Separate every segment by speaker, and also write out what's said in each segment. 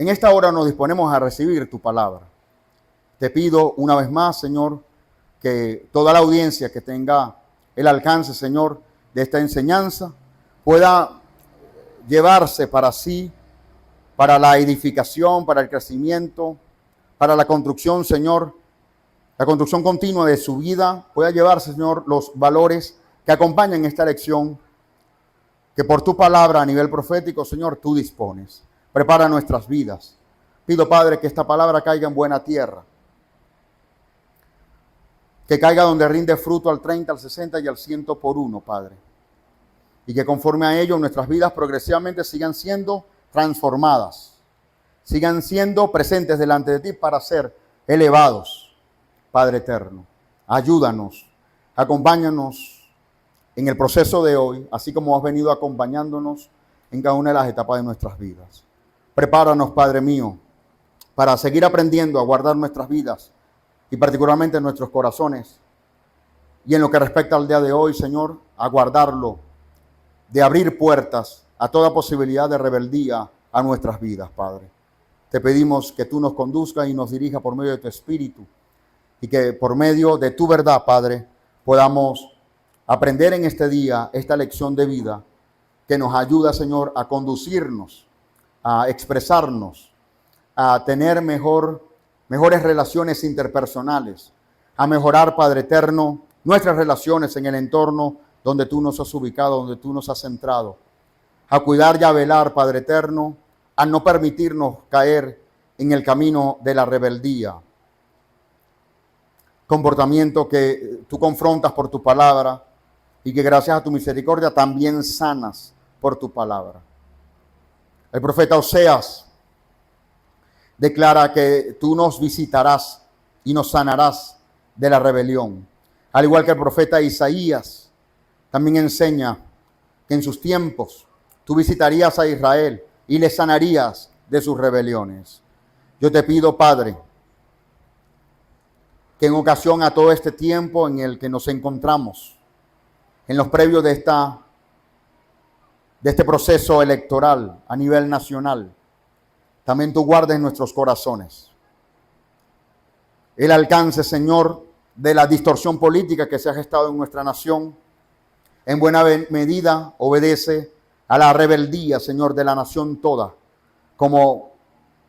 Speaker 1: En esta hora nos disponemos a recibir tu palabra. Te pido una vez más, Señor, que toda la audiencia que tenga el alcance, Señor, de esta enseñanza pueda llevarse para sí, para la edificación, para el crecimiento, para la construcción, Señor, la construcción continua de su vida, pueda llevarse, Señor, los valores que acompañan esta lección, que por tu palabra a nivel profético, Señor, tú dispones. Prepara nuestras vidas. Pido, Padre, que esta palabra caiga en buena tierra, que caiga donde rinde fruto al 30, al 60 y al 100 por uno, Padre. Y que conforme a ello nuestras vidas progresivamente sigan siendo transformadas, sigan siendo presentes delante de ti para ser elevados, Padre eterno. Ayúdanos, acompáñanos en el proceso de hoy, así como has venido acompañándonos en cada una de las etapas de nuestras vidas. Prepáranos, Padre mío, para seguir aprendiendo a guardar nuestras vidas y particularmente nuestros corazones. Y en lo que respecta al día de hoy, Señor, a guardarlo, de abrir puertas a toda posibilidad de rebeldía a nuestras vidas, Padre. Te pedimos que tú nos conduzcas y nos dirijas por medio de tu Espíritu y que por medio de tu verdad, Padre, podamos aprender en este día esta lección de vida que nos ayuda, Señor, a conducirnos, a expresarnos, a tener mejores relaciones interpersonales, a mejorar, Padre eterno, nuestras relaciones en el entorno donde tú nos has ubicado, donde tú nos has centrado, a cuidar y a velar, Padre eterno, a no permitirnos caer en el camino de la rebeldía, comportamiento que tú confrontas por tu palabra y que gracias a tu misericordia también sanas por tu palabra. El profeta Oseas declara que tú nos visitarás y nos sanarás de la rebelión. Al igual que el profeta Isaías también enseña que en sus tiempos tú visitarías a Israel y le sanarías de sus rebeliones. Yo te pido, Padre, que en ocasión a todo este tiempo en el que nos encontramos, en los previos de este proceso electoral a nivel nacional, también tú guardes nuestros corazones. El alcance, Señor, de la distorsión política que se ha gestado en nuestra nación, en buena medida obedece a la rebeldía, Señor, de la nación toda, como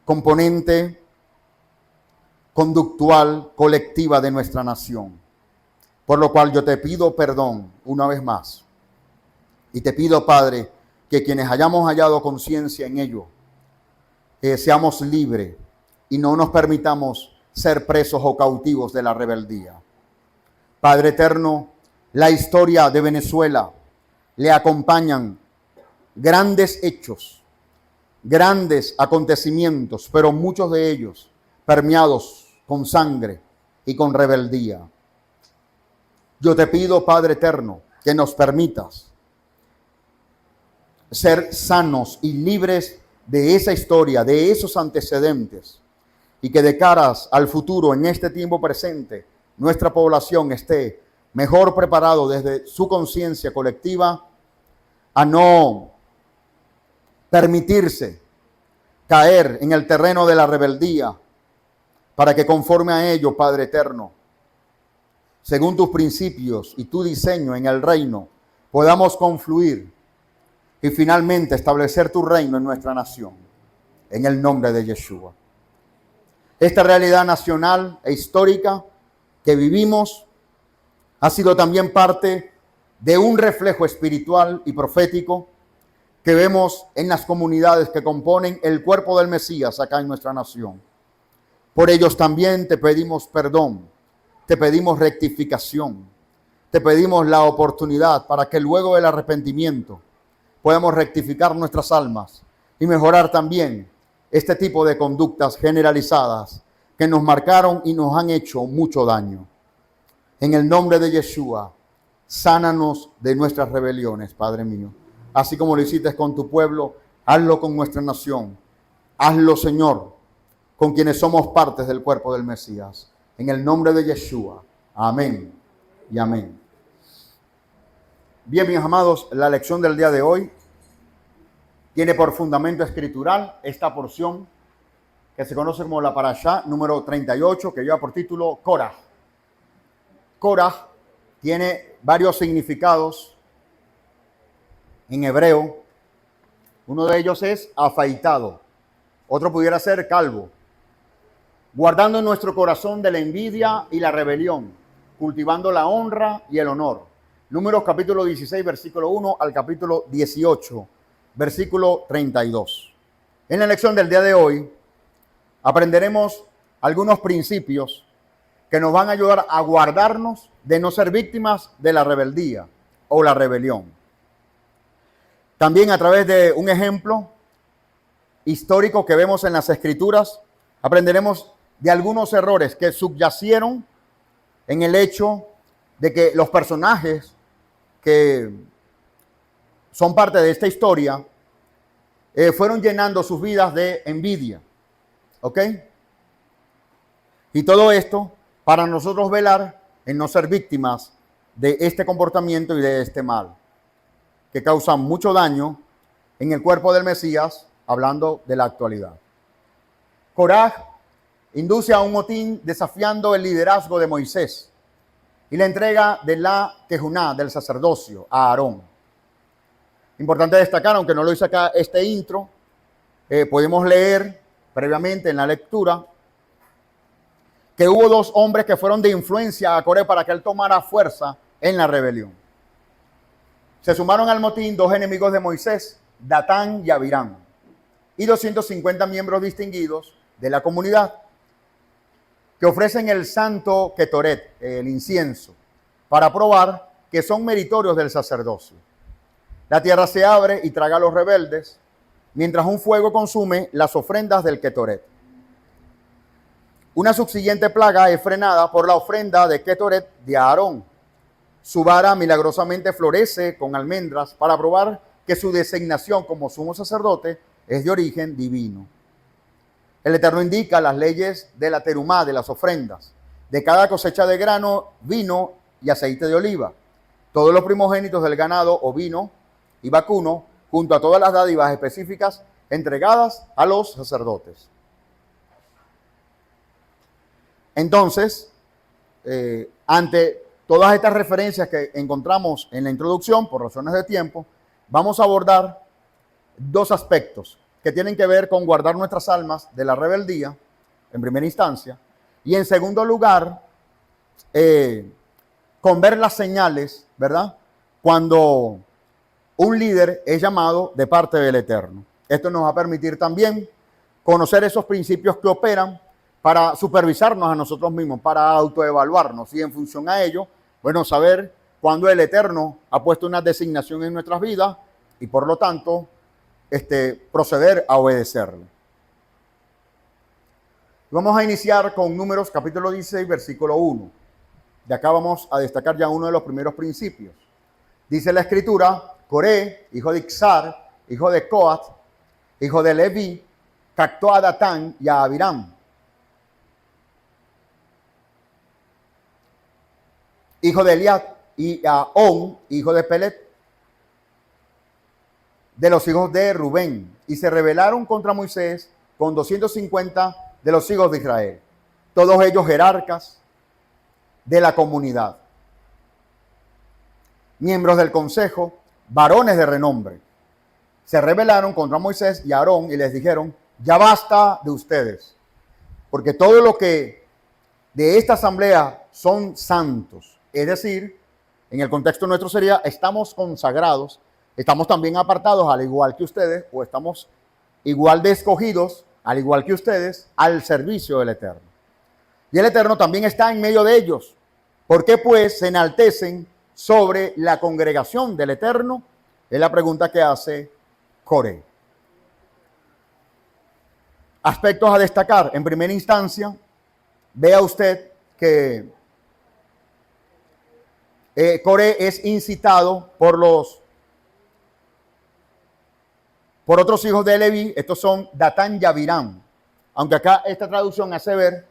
Speaker 1: componente conductual colectiva de nuestra nación. Por lo cual yo te pido perdón una vez más. Y te pido, Padre, que quienes hayamos hallado conciencia en ello, seamos libres y no nos permitamos ser presos o cautivos de la rebeldía. Padre eterno, la historia de Venezuela le acompañan grandes hechos, grandes acontecimientos, pero muchos de ellos permeados con sangre y con rebeldía. Yo te pido, Padre eterno, que nos permitas ser sanos y libres de esa historia, de esos antecedentes, y que de caras al futuro, en este tiempo presente, nuestra población esté mejor preparado desde su conciencia colectiva a no permitirse caer en el terreno de la rebeldía, para que conforme a ello, Padre eterno, según tus principios y tu diseño en el reino, podamos confluir y finalmente establecer tu reino en nuestra nación, en el nombre de Yeshua. Esta realidad nacional e histórica que vivimos ha sido también parte de un reflejo espiritual y profético que vemos en las comunidades que componen el cuerpo del Mesías acá en nuestra nación. Por ellos también te pedimos perdón, te pedimos rectificación, te pedimos la oportunidad para que luego del arrepentimiento podamos rectificar nuestras almas y mejorar también este tipo de conductas generalizadas que nos marcaron y nos han hecho mucho daño. En el nombre de Yeshua, sánanos de nuestras rebeliones, Padre mío. Así como lo hiciste con tu pueblo, hazlo con nuestra nación. Hazlo, Señor, con quienes somos partes del cuerpo del Mesías. En el nombre de Yeshua. Amén y amén. Bien, mis amados, la lección del día de hoy tiene por fundamento escritural esta porción que se conoce como la parashá número 38, que lleva por título Korah. Korah tiene varios significados en hebreo. Uno de ellos es afeitado, otro pudiera ser calvo. Guardando en nuestro corazón de la envidia y la rebelión, cultivando la honra y el honor. Números capítulo 16, versículo 1 al capítulo 18, versículo 32. En la lección del día de hoy aprenderemos algunos principios que nos van a ayudar a guardarnos de no ser víctimas de la rebeldía o la rebelión. También a través de un ejemplo histórico que vemos en las Escrituras, aprenderemos de algunos errores que subyacieron en el hecho de que los personajes que son parte de esta historia fueron llenando sus vidas de envidia. ¿Ok? Y todo esto para nosotros velar en no ser víctimas de este comportamiento y de este mal, que causa mucho daño en el cuerpo del Mesías, hablando de la actualidad. Korah induce a un motín desafiando el liderazgo de Moisés y la entrega de la Kejuná, del sacerdocio, a Aarón. Importante destacar, aunque no lo hice acá este intro, podemos leer previamente en la lectura que hubo dos hombres que fueron de influencia a Coré para que él tomara fuerza en la rebelión. Se sumaron al motín dos enemigos de Moisés, Datán y Abiram, y 250 miembros distinguidos de la comunidad que ofrecen el santo Ketoret, el incienso, para probar que son meritorios del sacerdocio. La tierra se abre y traga a los rebeldes, mientras un fuego consume las ofrendas del Ketoret. Una subsiguiente plaga es frenada por la ofrenda de Ketoret de Aarón. Su vara milagrosamente florece con almendras para probar que su designación como sumo sacerdote es de origen divino. El Eterno indica las leyes de la terumá, de las ofrendas, de cada cosecha de grano, vino y aceite de oliva, todos los primogénitos del ganado ovino y vacuno, junto a todas las dádivas específicas entregadas a los sacerdotes. Entonces, ante todas estas referencias que encontramos en la introducción, por razones de tiempo, vamos a abordar dos aspectos que tienen que ver con guardar nuestras almas de la rebeldía, en primera instancia, y en segundo lugar, con ver las señales, ¿verdad? Cuando un líder es llamado de parte del Eterno. Esto nos va a permitir también conocer esos principios que operan para supervisarnos a nosotros mismos, para autoevaluarnos y en función a ello, bueno, saber cuándo el Eterno ha puesto una designación en nuestras vidas y por lo tanto proceder a obedecerle. Vamos a iniciar con Números capítulo 16, versículo 1. De acá vamos a destacar ya uno de los primeros principios. Dice la Escritura: Coré, hijo de Ixar, hijo de Coat, hijo de Leví, captó a Datán y a Abiram, hijo de Eliad, y a On, hijo de Pelet, de los hijos de Rubén, y se rebelaron contra Moisés con 250 de los hijos de Israel, todos ellos jerarcas de la comunidad, miembros del consejo, varones de renombre. Se rebelaron contra Moisés y Aarón y les dijeron: ya basta de ustedes, porque todo lo que de esta asamblea son santos, es decir, en el contexto nuestro sería: estamos consagrados, estamos también apartados al igual que ustedes, o estamos igual de escogidos al igual que ustedes al servicio del Eterno. Y el Eterno también está en medio de ellos. ¿Por qué pues se enaltecen sobre la congregación del Eterno? Es la pregunta que hace Coré. Aspectos a destacar. En primera instancia, vea usted que Coré es incitado por otros hijos de Leví. Estos son Datán y Abiram. Aunque acá esta traducción hace ver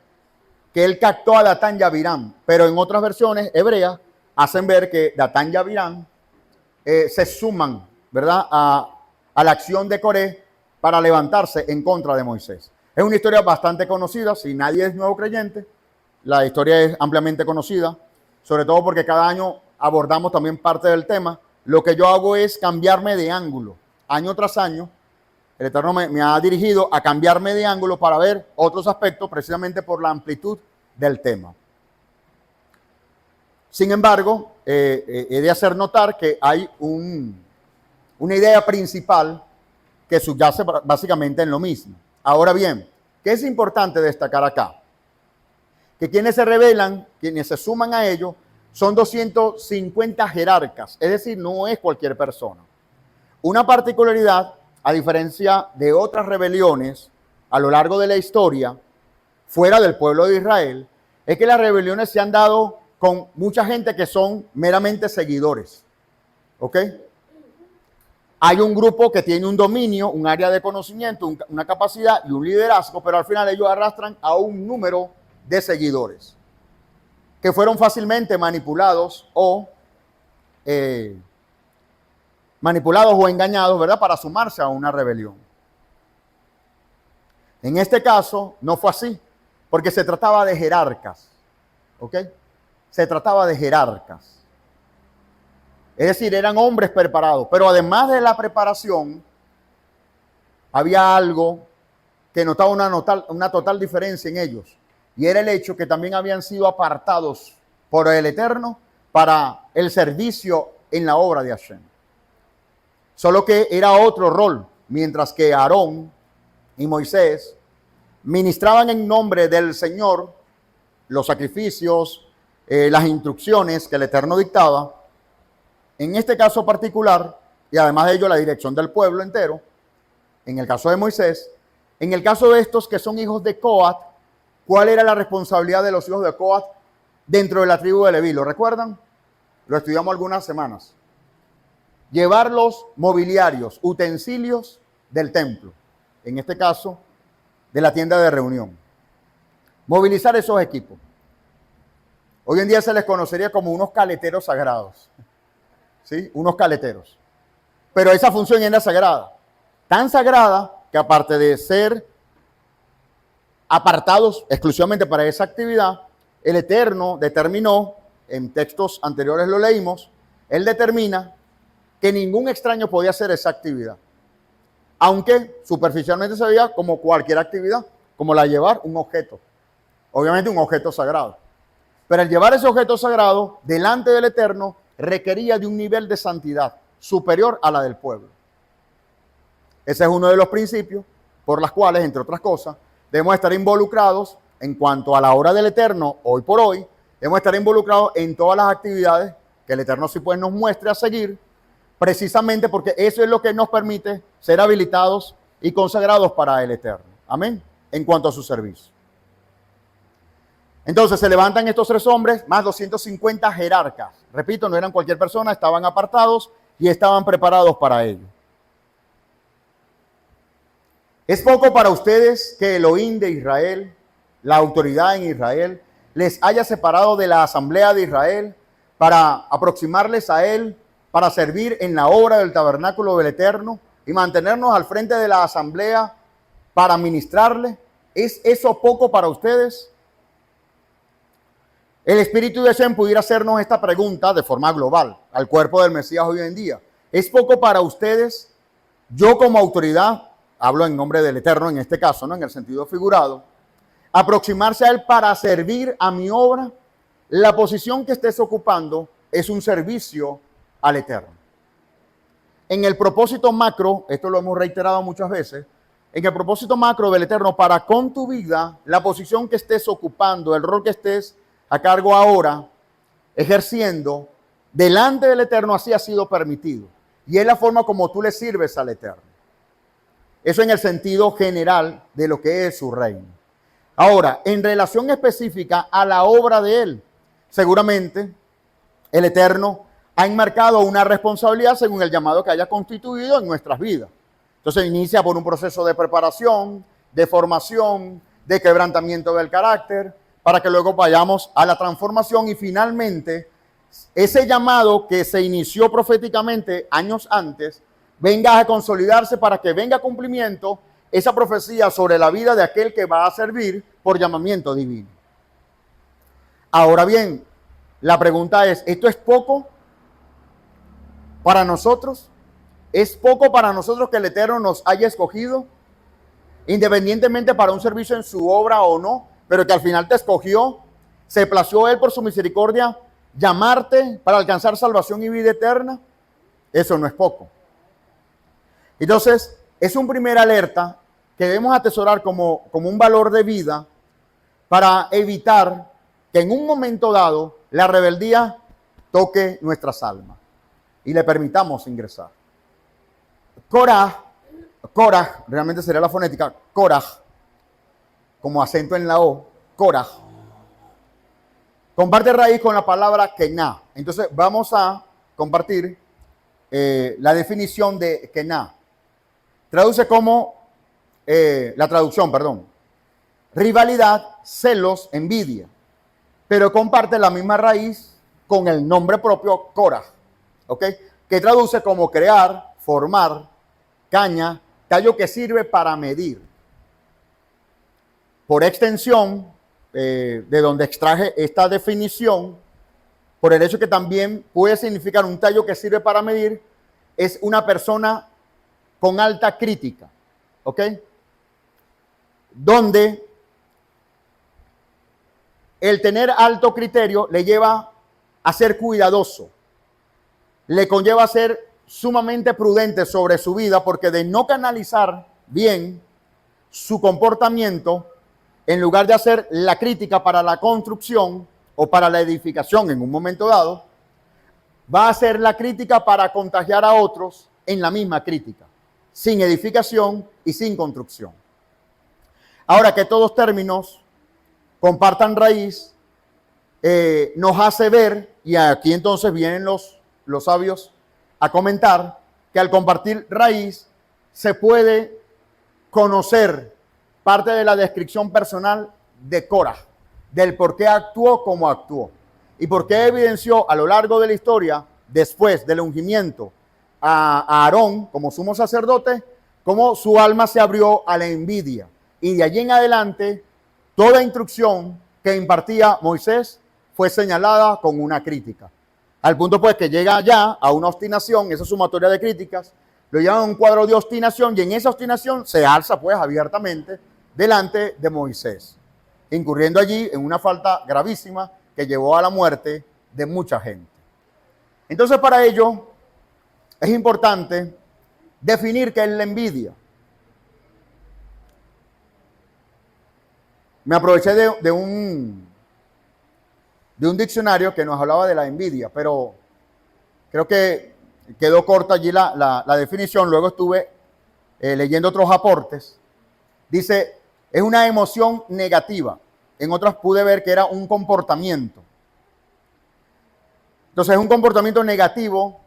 Speaker 1: que él captó a Datán y Abiram, pero en otras versiones hebreas hacen ver que Datán y Abiram se suman, ¿verdad?, a la acción de Coré para levantarse en contra de Moisés. Es una historia bastante conocida, si nadie es nuevo creyente, la historia es ampliamente conocida, sobre todo porque cada año abordamos también parte del tema. Lo que yo hago es cambiarme de ángulo, año tras año. El Eterno me ha dirigido a cambiarme de ángulo para ver otros aspectos, precisamente por la amplitud del tema. Sin embargo, he de hacer notar que hay una idea principal que subyace básicamente en lo mismo. Ahora bien, ¿qué es importante destacar acá? Que quienes se rebelan, quienes se suman a ello, son 250 jerarcas, es decir, no es cualquier persona. Una particularidad, a diferencia de otras rebeliones a lo largo de la historia, fuera del pueblo de Israel, es que las rebeliones se han dado con mucha gente que son meramente seguidores. ¿Ok? Hay un grupo que tiene un dominio, un área de conocimiento, una capacidad y un liderazgo, pero al final ellos arrastran a un número de seguidores que fueron fácilmente manipulados o engañados, ¿verdad?, para sumarse a una rebelión. En este caso no fue así, porque se trataba de jerarcas, ¿ok? Se trataba de jerarcas. Es decir, eran hombres preparados, pero además de la preparación, había algo que notaba una total diferencia en ellos, y era el hecho que también habían sido apartados por el Eterno para el servicio en la obra de Hashem. Solo que era otro rol, mientras que Aarón y Moisés ministraban en nombre del Señor los sacrificios, las instrucciones que el Eterno dictaba. En este caso particular, y además de ello la dirección del pueblo entero, en el caso de Moisés, en el caso de estos que son hijos de Coat, ¿cuál era la responsabilidad de los hijos de Coat dentro de la tribu de Leví? ¿Lo recuerdan? Lo estudiamos algunas semanas. Llevar los mobiliarios, utensilios del templo, en este caso de la tienda de reunión. Movilizar esos equipos. Hoy en día se les conocería como unos caleteros sagrados. ¿Sí? Unos caleteros. Pero esa función era sagrada. Tan sagrada que aparte de ser apartados exclusivamente para esa actividad, el Eterno determinó, en textos anteriores lo leímos, Él determina que ningún extraño podía hacer esa actividad. Aunque superficialmente se veía como cualquier actividad, como la de llevar un objeto. Obviamente un objeto sagrado. Pero el llevar ese objeto sagrado delante del Eterno requería de un nivel de santidad superior a la del pueblo. Ese es uno de los principios por los cuales, entre otras cosas, debemos estar involucrados en cuanto a la obra del Eterno, hoy por hoy, debemos estar involucrados en todas las actividades que el Eterno sí pues nos muestre a seguir, precisamente porque eso es lo que nos permite ser habilitados y consagrados para el Eterno. Amén. En cuanto a su servicio. Entonces se levantan estos 3 hombres, más 250 jerarcas. Repito, no eran cualquier persona, estaban apartados y estaban preparados para ello. ¿Es poco para ustedes que Elohim de Israel, la autoridad en Israel, les haya separado de la asamblea de Israel para aproximarles a Él, para servir en la obra del tabernáculo del Eterno y mantenernos al frente de la asamblea para ministrarle? ¿Es eso poco para ustedes? El Espíritu de Hashem pudiera hacernos esta pregunta de forma global al cuerpo del Mesías hoy en día. ¿Es poco para ustedes, yo como autoridad, hablo en nombre del Eterno en este caso, ¿no?, en el sentido figurado, aproximarse a Él para servir a mi obra? La posición que estés ocupando es un servicio al Eterno. En el propósito macro, esto lo hemos reiterado muchas veces, en el propósito macro del Eterno para con tu vida, la posición que estés ocupando, el rol que estés a cargo ahora, ejerciendo, delante del Eterno, así ha sido permitido. Y es la forma como tú le sirves al Eterno. Eso en el sentido general de lo que es su reino. Ahora, en relación específica a la obra de Él, seguramente el Eterno ha enmarcado una responsabilidad según el llamado que haya constituido en nuestras vidas. Entonces inicia por un proceso de preparación, de formación, de quebrantamiento del carácter, para que luego vayamos a la transformación y finalmente ese llamado que se inició proféticamente años antes venga a consolidarse para que venga a cumplimiento esa profecía sobre la vida de aquel que va a servir por llamamiento divino. Ahora bien, la pregunta es, ¿esto es poco para nosotros? ¿Es poco para nosotros que el Eterno nos haya escogido? Independientemente para un servicio en su obra o no, pero que al final te escogió, se plació Él por su misericordia llamarte para alcanzar salvación y vida eterna. Eso no es poco. Entonces, es un primer alerta que debemos atesorar como un valor de vida para evitar que en un momento dado la rebeldía toque nuestras almas y le permitamos ingresar. Korah, realmente sería la fonética, Korah, como acento en la O, Korah, comparte raíz con la palabra Kená. Entonces vamos a compartir la definición de Kená. Traduce como, la traducción, perdón, rivalidad, celos, envidia, pero comparte la misma raíz con el nombre propio Korah, ¿ok? Que traduce como crear, formar, caña, tallo que sirve para medir. Por extensión, de donde extraje esta definición, por el hecho que también puede significar un tallo que sirve para medir, es una persona con alta crítica, ¿ok? Donde el tener alto criterio le lleva a ser cuidadoso, le conlleva a ser sumamente prudente sobre su vida, porque de no canalizar bien su comportamiento, en lugar de hacer la crítica para la construcción o para la edificación en un momento dado, va a hacer la crítica para contagiar a otros en la misma crítica, sin edificación y sin construcción. Ahora que todos términos compartan raíz, nos hace ver, y aquí entonces vienen los sabios a comentar, que al compartir raíz se puede conocer parte de la descripción personal de Korah, del por qué actuó como actuó y por qué evidenció a lo largo de la historia, después del ungimiento a Aarón como sumo sacerdote, cómo su alma se abrió a la envidia. Y de allí en adelante, toda instrucción que impartía Moisés fue señalada con una crítica. Al punto pues que llega ya a una obstinación, esa sumatoria de críticas, lo llevan a un cuadro de obstinación, y en esa obstinación se alza pues abiertamente delante de Moisés, incurriendo allí en una falta gravísima que llevó a la muerte de mucha gente. Entonces, para ello es importante definir qué es la envidia. Me aproveché de un diccionario que nos hablaba de la envidia, pero creo que quedó corta allí la definición. Luego estuve leyendo otros aportes. Dice, es una emoción negativa. En otras pude ver que era un comportamiento. Entonces es un comportamiento negativo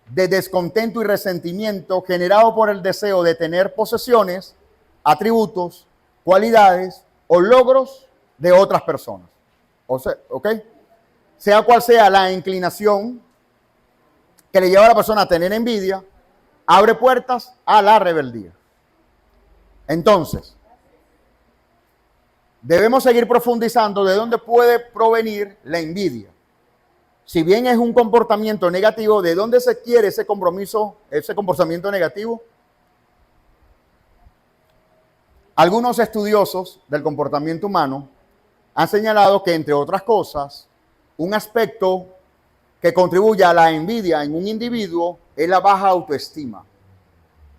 Speaker 1: de descontento y resentimiento generado por el deseo de tener posesiones, atributos, cualidades o logros de otras personas. O sea, ¿ok? Sea cual sea la inclinación que le lleva a la persona a tener envidia, abre puertas a la rebeldía. Entonces, debemos seguir profundizando de dónde puede provenir la envidia. Si bien es un comportamiento negativo, ¿de dónde se quiere ese comportamiento negativo? Algunos estudiosos del comportamiento humano han señalado que, entre otras cosas, un aspecto que contribuye a la envidia en un individuo es la baja autoestima.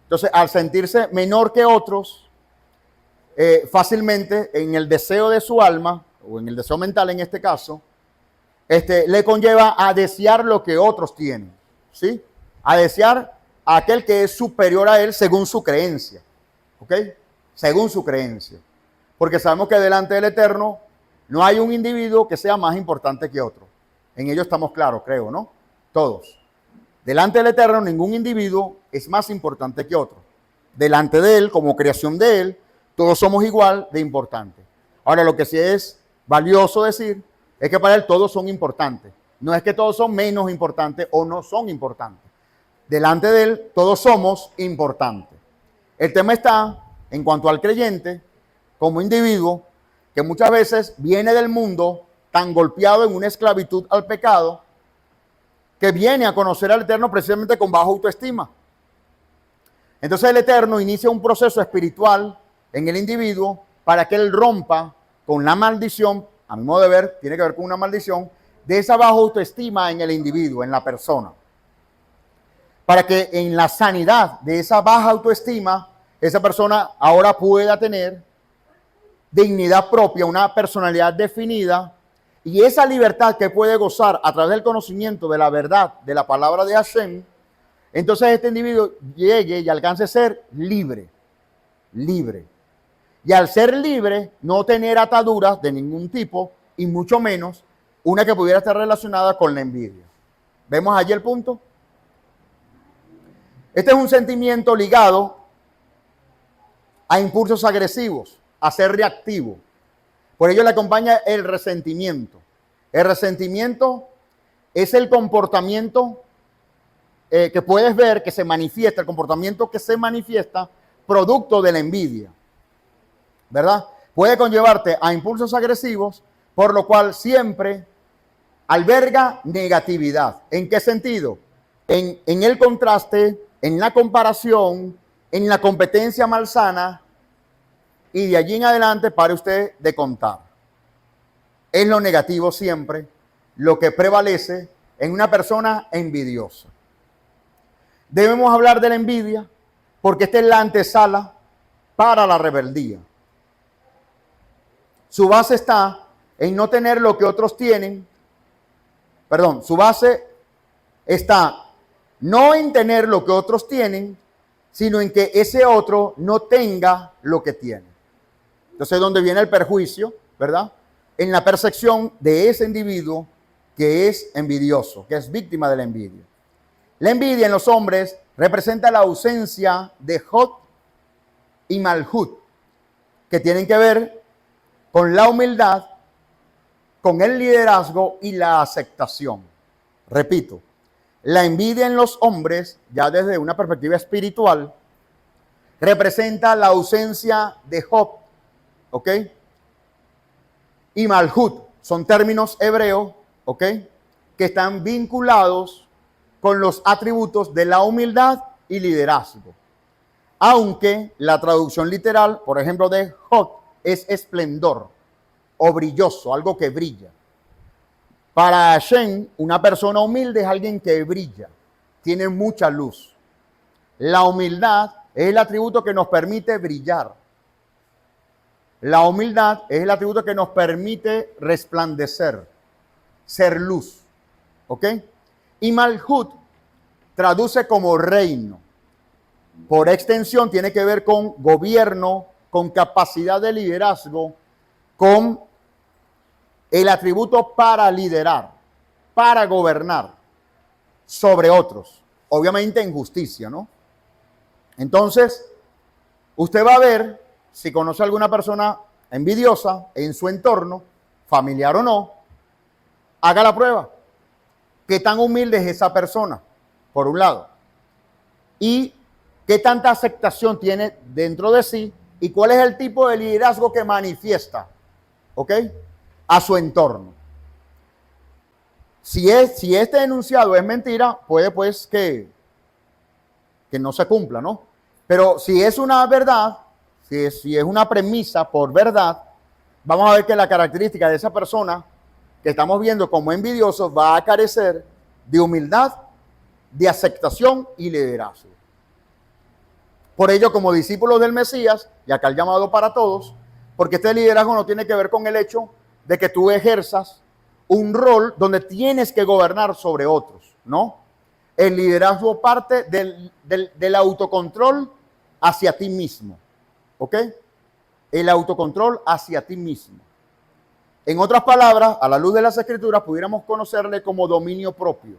Speaker 1: Entonces, al sentirse menor que otros, fácilmente en el deseo de su alma, o en el deseo mental en este caso, le conlleva a desear lo que otros tienen, ¿sí? A desear a aquel que es superior a él según su creencia, ¿ok? Según su creencia. Porque sabemos que delante del Eterno no hay un individuo que sea más importante que otro. En ello estamos claros, creo, ¿no? Todos. Delante del Eterno ningún individuo es más importante que otro. Delante de Él, como creación de Él, todos somos igual de importantes. Ahora, lo que sí es valioso decir es que para Él todos son importantes. No es que todos son menos importantes o no son importantes. Delante de Él todos somos importantes. El tema está en cuanto al creyente, como individuo, que muchas veces viene del mundo tan golpeado en una esclavitud al pecado, que viene a conocer al Eterno precisamente con baja autoestima. Entonces el Eterno inicia un proceso espiritual en el individuo para que él rompa con la maldición, a mi modo de ver, tiene que ver con una maldición, de esa baja autoestima en el individuo, en la persona. Para que en la sanidad de esa baja autoestima, esa persona ahora pueda tener dignidad propia, una personalidad definida, y esa libertad que puede gozar a través del conocimiento de la verdad de la palabra de Hashem, entonces este individuo llegue y alcance a ser libre. Y al ser libre, no tener ataduras de ningún tipo, y mucho menos una que pudiera estar relacionada con la envidia. ¿Vemos allí el punto? Este es un sentimiento ligado a impulsos agresivos, a ser reactivo. Por ello le acompaña el resentimiento. El resentimiento es el comportamiento que puedes ver que se manifiesta, el comportamiento que se manifiesta producto de la envidia, ¿verdad? Puede conllevarte a impulsos agresivos, por lo cual siempre alberga negatividad. ¿En qué sentido? En el contraste, en la comparación, en la competencia malsana, y de allí en adelante pare usted de contar. Es lo negativo siempre lo que prevalece en una persona envidiosa. Debemos hablar de la envidia porque esta es la antesala para la rebeldía. Su base está en no tener lo que otros tienen. Su base está no en tener lo que otros tienen, sino en que ese otro no tenga lo que tiene. Entonces, ¿dónde viene el perjuicio? ¿Verdad? En la percepción de ese individuo que es envidioso, que es víctima de la envidia. La envidia en los hombres representa la ausencia de Hod y Malhut, que tienen que ver con la humildad, con el liderazgo y la aceptación. Repito, la envidia en los hombres, ya desde una perspectiva espiritual, representa la ausencia de Hod, ¿ok? Y Malhut, son términos hebreos, ¿ok? Que están vinculados con los atributos de la humildad y liderazgo. Aunque la traducción literal, por ejemplo, de Hod es esplendor o brilloso, algo que brilla. Para Hashem, una persona humilde es alguien que brilla, tiene mucha luz. La humildad es el atributo que nos permite brillar. La humildad es el atributo que nos permite resplandecer, ser luz. ¿Ok? Y Malhut traduce como reino. Por extensión tiene que ver con gobierno, con capacidad de liderazgo, con el atributo para liderar, para gobernar sobre otros. Obviamente en justicia, ¿no? Entonces, usted va a ver, si conoce a alguna persona envidiosa en su entorno, familiar o no, haga la prueba. ¿Qué tan humilde es esa persona? Por un lado. Y qué tanta aceptación tiene dentro de sí y cuál es el tipo de liderazgo que manifiesta, ¿ok? A su entorno. Si este enunciado es mentira, puede pues que no se cumpla, ¿no? Pero si es una verdad, si es una premisa por verdad, vamos a ver que la característica de esa persona que estamos viendo como envidioso va a carecer de humildad, de aceptación y liderazgo. Por ello, como discípulos del Mesías, y acá el llamado para todos, porque este liderazgo no tiene que ver con el hecho de que tú ejerzas un rol donde tienes que gobernar sobre otros, ¿no? El liderazgo parte del autocontrol hacia ti mismo, ¿ok? El autocontrol hacia ti mismo. En otras palabras, a la luz de las Escrituras, pudiéramos conocerle como dominio propio.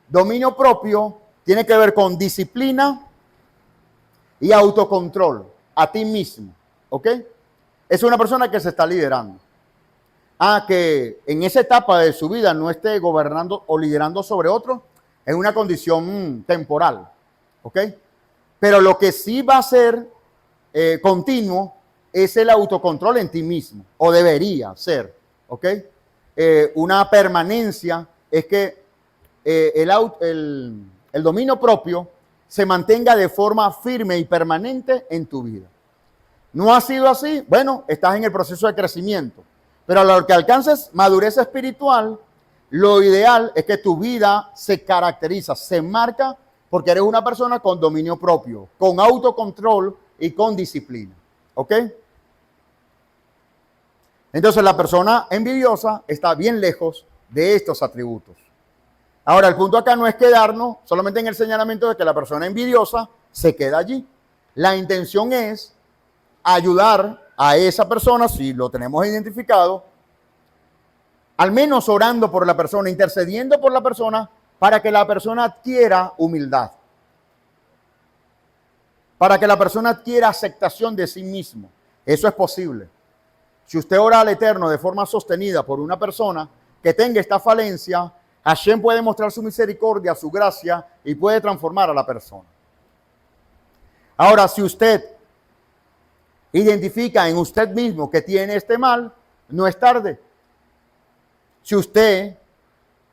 Speaker 1: Dominio propio tiene que ver con disciplina y autocontrol a ti mismo, ¿ok? Es una persona que se está liderando. Que en esa etapa de su vida no esté gobernando o liderando sobre otros, es una condición temporal, ¿ok? Pero lo que sí va a ser continuo es el autocontrol en ti mismo, o debería ser, ¿ok? Una permanencia es que el dominio propio se mantenga de forma firme y permanente en tu vida. ¿No ha sido así? Bueno, estás en el proceso de crecimiento. Pero a lo que alcances madurez espiritual, lo ideal es que tu vida se caracteriza, se marca porque eres una persona con dominio propio, con autocontrol y con disciplina. ¿Ok? Entonces la persona envidiosa está bien lejos de estos atributos. Ahora, el punto acá no es quedarnos solamente en el señalamiento de que la persona envidiosa se queda allí. La intención es ayudar a esa persona, si lo tenemos identificado, al menos orando por la persona, intercediendo por la persona, para que la persona adquiera humildad, para que la persona adquiera aceptación de sí mismo. Eso es posible. Si usted ora al Eterno de forma sostenida por una persona que tenga esta falencia, Hashem puede mostrar su misericordia, su gracia y puede transformar a la persona. Ahora, si usted identifica en usted mismo que tiene este mal, no es tarde. Si usted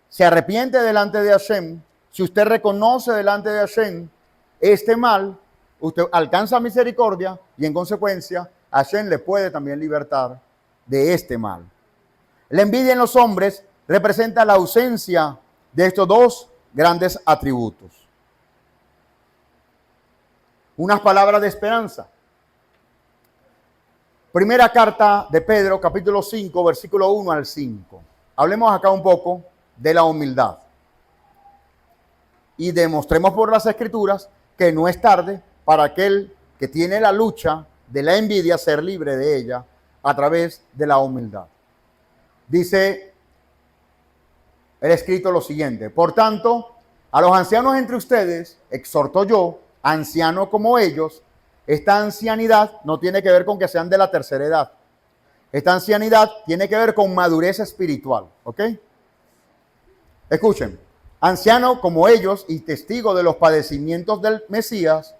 Speaker 1: se arrepiente delante de Hashem, si usted reconoce delante de Hashem este mal, usted alcanza misericordia y en consecuencia Hashem le puede también libertar de este mal. La envidia en los hombres representa la ausencia de estos dos grandes atributos. Unas palabras de esperanza. Primera carta de Pedro, capítulo 5, versículo 1 al 5. Hablemos acá un poco de la humildad. Y demostremos por las Escrituras que no es tarde para aquel que tiene la lucha de la envidia ser libre de ella a través de la humildad. Dice el escrito lo siguiente: por tanto, a los ancianos entre ustedes exhorto yo, anciano como ellos. Esta ancianidad no tiene que ver con que sean de la tercera edad. Esta ancianidad tiene que ver con madurez espiritual, ¿ok? Escuchen, anciano como ellos y testigo de los padecimientos del Mesías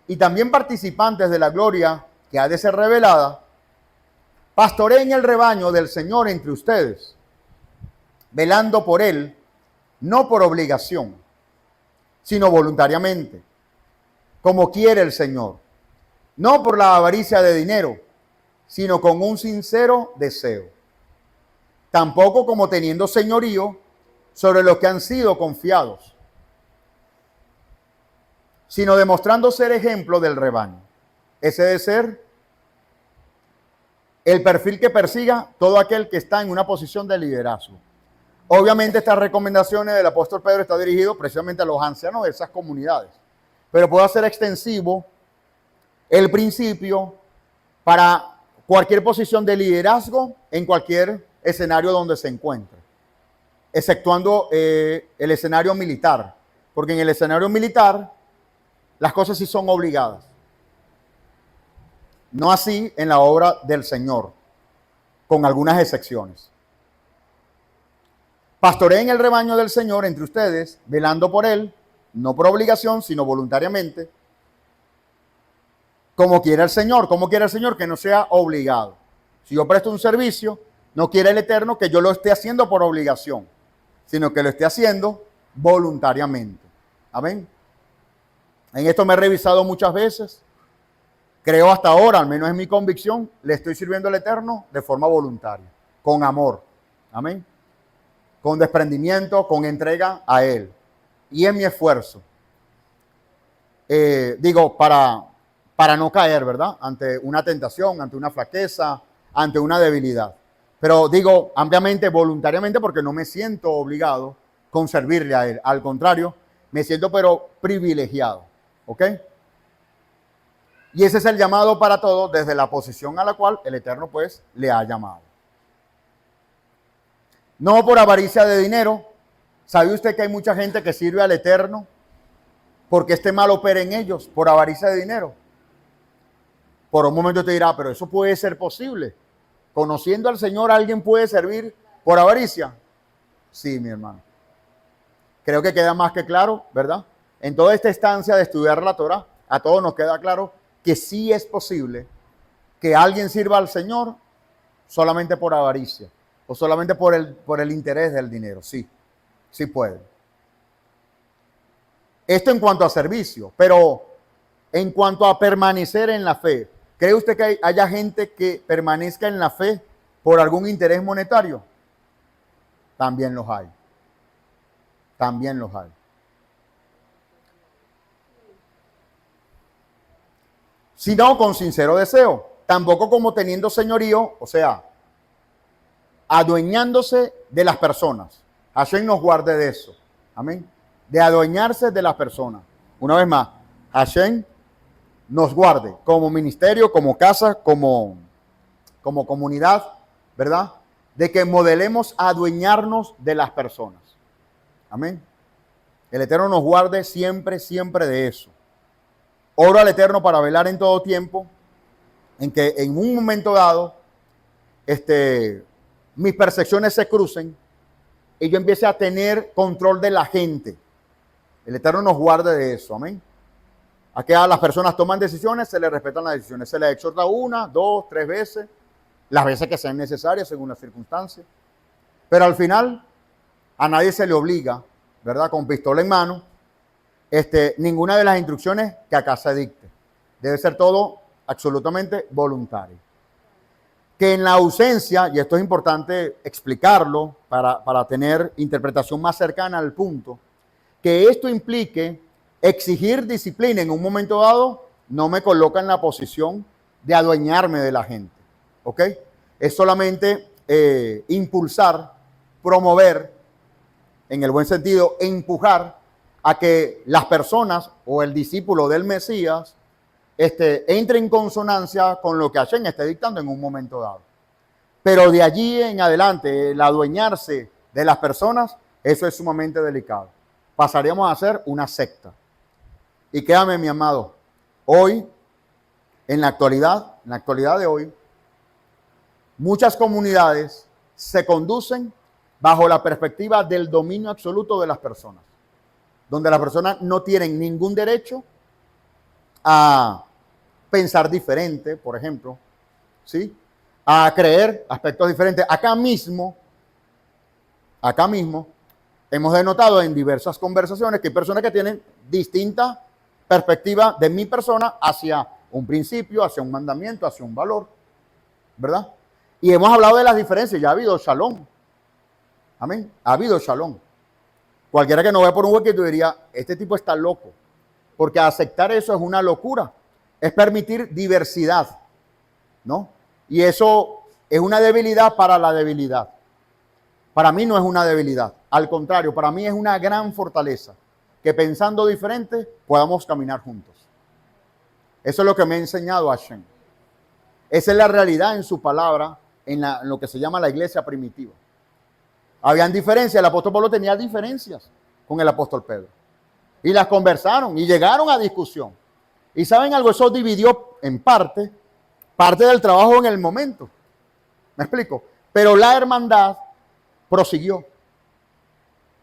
Speaker 1: y también participantes de la gloria que ha de ser revelada, pastoreen el rebaño del Señor entre ustedes, velando por él, no por obligación, sino voluntariamente, como quiere el Señor, no por la avaricia de dinero, sino con un sincero deseo. Tampoco como teniendo señorío sobre los que han sido confiados, sino demostrando ser ejemplo del rebaño. Ese debe ser el perfil que persiga todo aquel que está en una posición de liderazgo. Obviamente estas recomendaciones del apóstol Pedro están dirigidas precisamente a los ancianos de esas comunidades, pero puede ser extensivo el principio para cualquier posición de liderazgo en cualquier escenario donde se encuentre, exceptuando el escenario militar, porque en el escenario militar las cosas sí son obligadas. No así en la obra del Señor, con algunas excepciones. Pastoreen el rebaño del Señor entre ustedes, velando por él, no por obligación, sino voluntariamente, como quiera el Señor. Como quiera el Señor, que no sea obligado. Si yo presto un servicio, no quiere el Eterno que yo lo esté haciendo por obligación, sino que lo esté haciendo voluntariamente. Amén. En esto me he revisado muchas veces. Creo hasta ahora, al menos es mi convicción, le estoy sirviendo al Eterno de forma voluntaria, con amor. Amén. Con desprendimiento, con entrega a Él. Y en mi esfuerzo. Para no caer, ¿verdad? Ante una tentación, ante una flaqueza, ante una debilidad. Pero digo ampliamente, voluntariamente, porque no me siento obligado con servirle a Él. Al contrario, me siento pero privilegiado. ¿Ok? Y ese es el llamado para todos desde la posición a la cual el Eterno pues le ha llamado. No por avaricia de dinero. ¿Sabe usted que hay mucha gente que sirve al Eterno porque este mal opera en ellos por avaricia de dinero? Por un momento te dirá, pero eso puede ser posible. Conociendo al Señor, ¿alguien puede servir por avaricia? Sí, mi hermano. Creo que queda más que claro, ¿verdad? En toda esta estancia de estudiar la Torah, a todos nos queda claro que sí es posible que alguien sirva al Señor solamente por avaricia o solamente por el interés del dinero. Sí, sí puede. Esto en cuanto a servicio, pero en cuanto a permanecer en la fe, ¿cree usted que haya gente que permanezca en la fe por algún interés monetario? También los hay. También los hay. Sino con sincero deseo, tampoco como teniendo señorío, o sea, adueñándose de las personas. Hashem nos guarde de eso. Amén. De adueñarse de las personas. Una vez más, Hashem nos guarde como ministerio, como casa, como comunidad, ¿verdad? De que modelemos adueñarnos de las personas. Amén. El Eterno nos guarde siempre, siempre de eso. Oro al Eterno para velar en todo tiempo, en que en un momento dado, mis percepciones se crucen y yo empiece a tener control de la gente. El Eterno nos guarde de eso, amén. Aquí a las personas toman decisiones, se les respetan las decisiones, se les exhorta 1, 2, 3 veces, las veces que sean necesarias según las circunstancias. Pero al final, a nadie se le obliga, ¿verdad? Con pistola en mano, ninguna de las instrucciones que acá se dicte. Debe ser todo absolutamente voluntario. Que en la ausencia, y esto es importante explicarlo para tener interpretación más cercana al punto, que esto implique exigir disciplina en un momento dado, no me coloca en la posición de adueñarme de la gente. ¿Ok? Es solamente impulsar, promover, en el buen sentido, empujar a que las personas o el discípulo del Mesías entre en consonancia con lo que Hashem esté dictando en un momento dado. Pero de allí en adelante, el adueñarse de las personas, eso es sumamente delicado. Pasaríamos a ser una secta. Y créame, mi amado, hoy, en la actualidad de hoy, muchas comunidades se conducen bajo la perspectiva del dominio absoluto de las personas, donde las personas no tienen ningún derecho a pensar diferente, por ejemplo, ¿sí? A creer aspectos diferentes. Acá mismo, hemos denotado en diversas conversaciones que hay personas que tienen distinta perspectiva de mi persona hacia un principio, hacia un mandamiento, hacia un valor, ¿verdad? Y hemos hablado de las diferencias, ya ha habido shalom. Amén, ha habido shalom. Cualquiera que no vea por un huequito diría, este tipo está loco, porque aceptar eso es una locura, es permitir diversidad, ¿no? Y eso es una debilidad para la debilidad. Para mí no es una debilidad, al contrario, para mí es una gran fortaleza, que pensando diferente podamos caminar juntos. Eso es lo que me ha enseñado Hashem. Esa es la realidad en su palabra, en lo que se llama la iglesia primitiva. Habían diferencias, el apóstol Pablo tenía diferencias con el apóstol Pedro. Y las conversaron y llegaron a discusión. Y ¿saben algo? Eso dividió en parte del trabajo en el momento. ¿Me explico? Pero la hermandad prosiguió.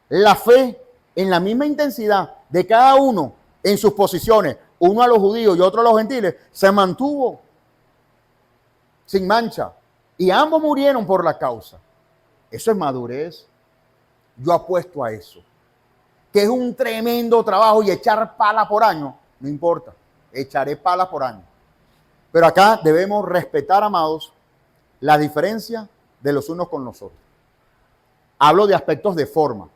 Speaker 1: La fe en la misma intensidad de cada uno en sus posiciones, uno a los judíos y otro a los gentiles, se mantuvo sin mancha. Y ambos murieron por la causa. Eso es madurez. Yo apuesto a eso. Que es un tremendo trabajo y echar pala por año, no importa. Echaré pala por año. Pero acá debemos respetar, amados, la diferencia de los unos con los otros. Hablo de aspectos de forma.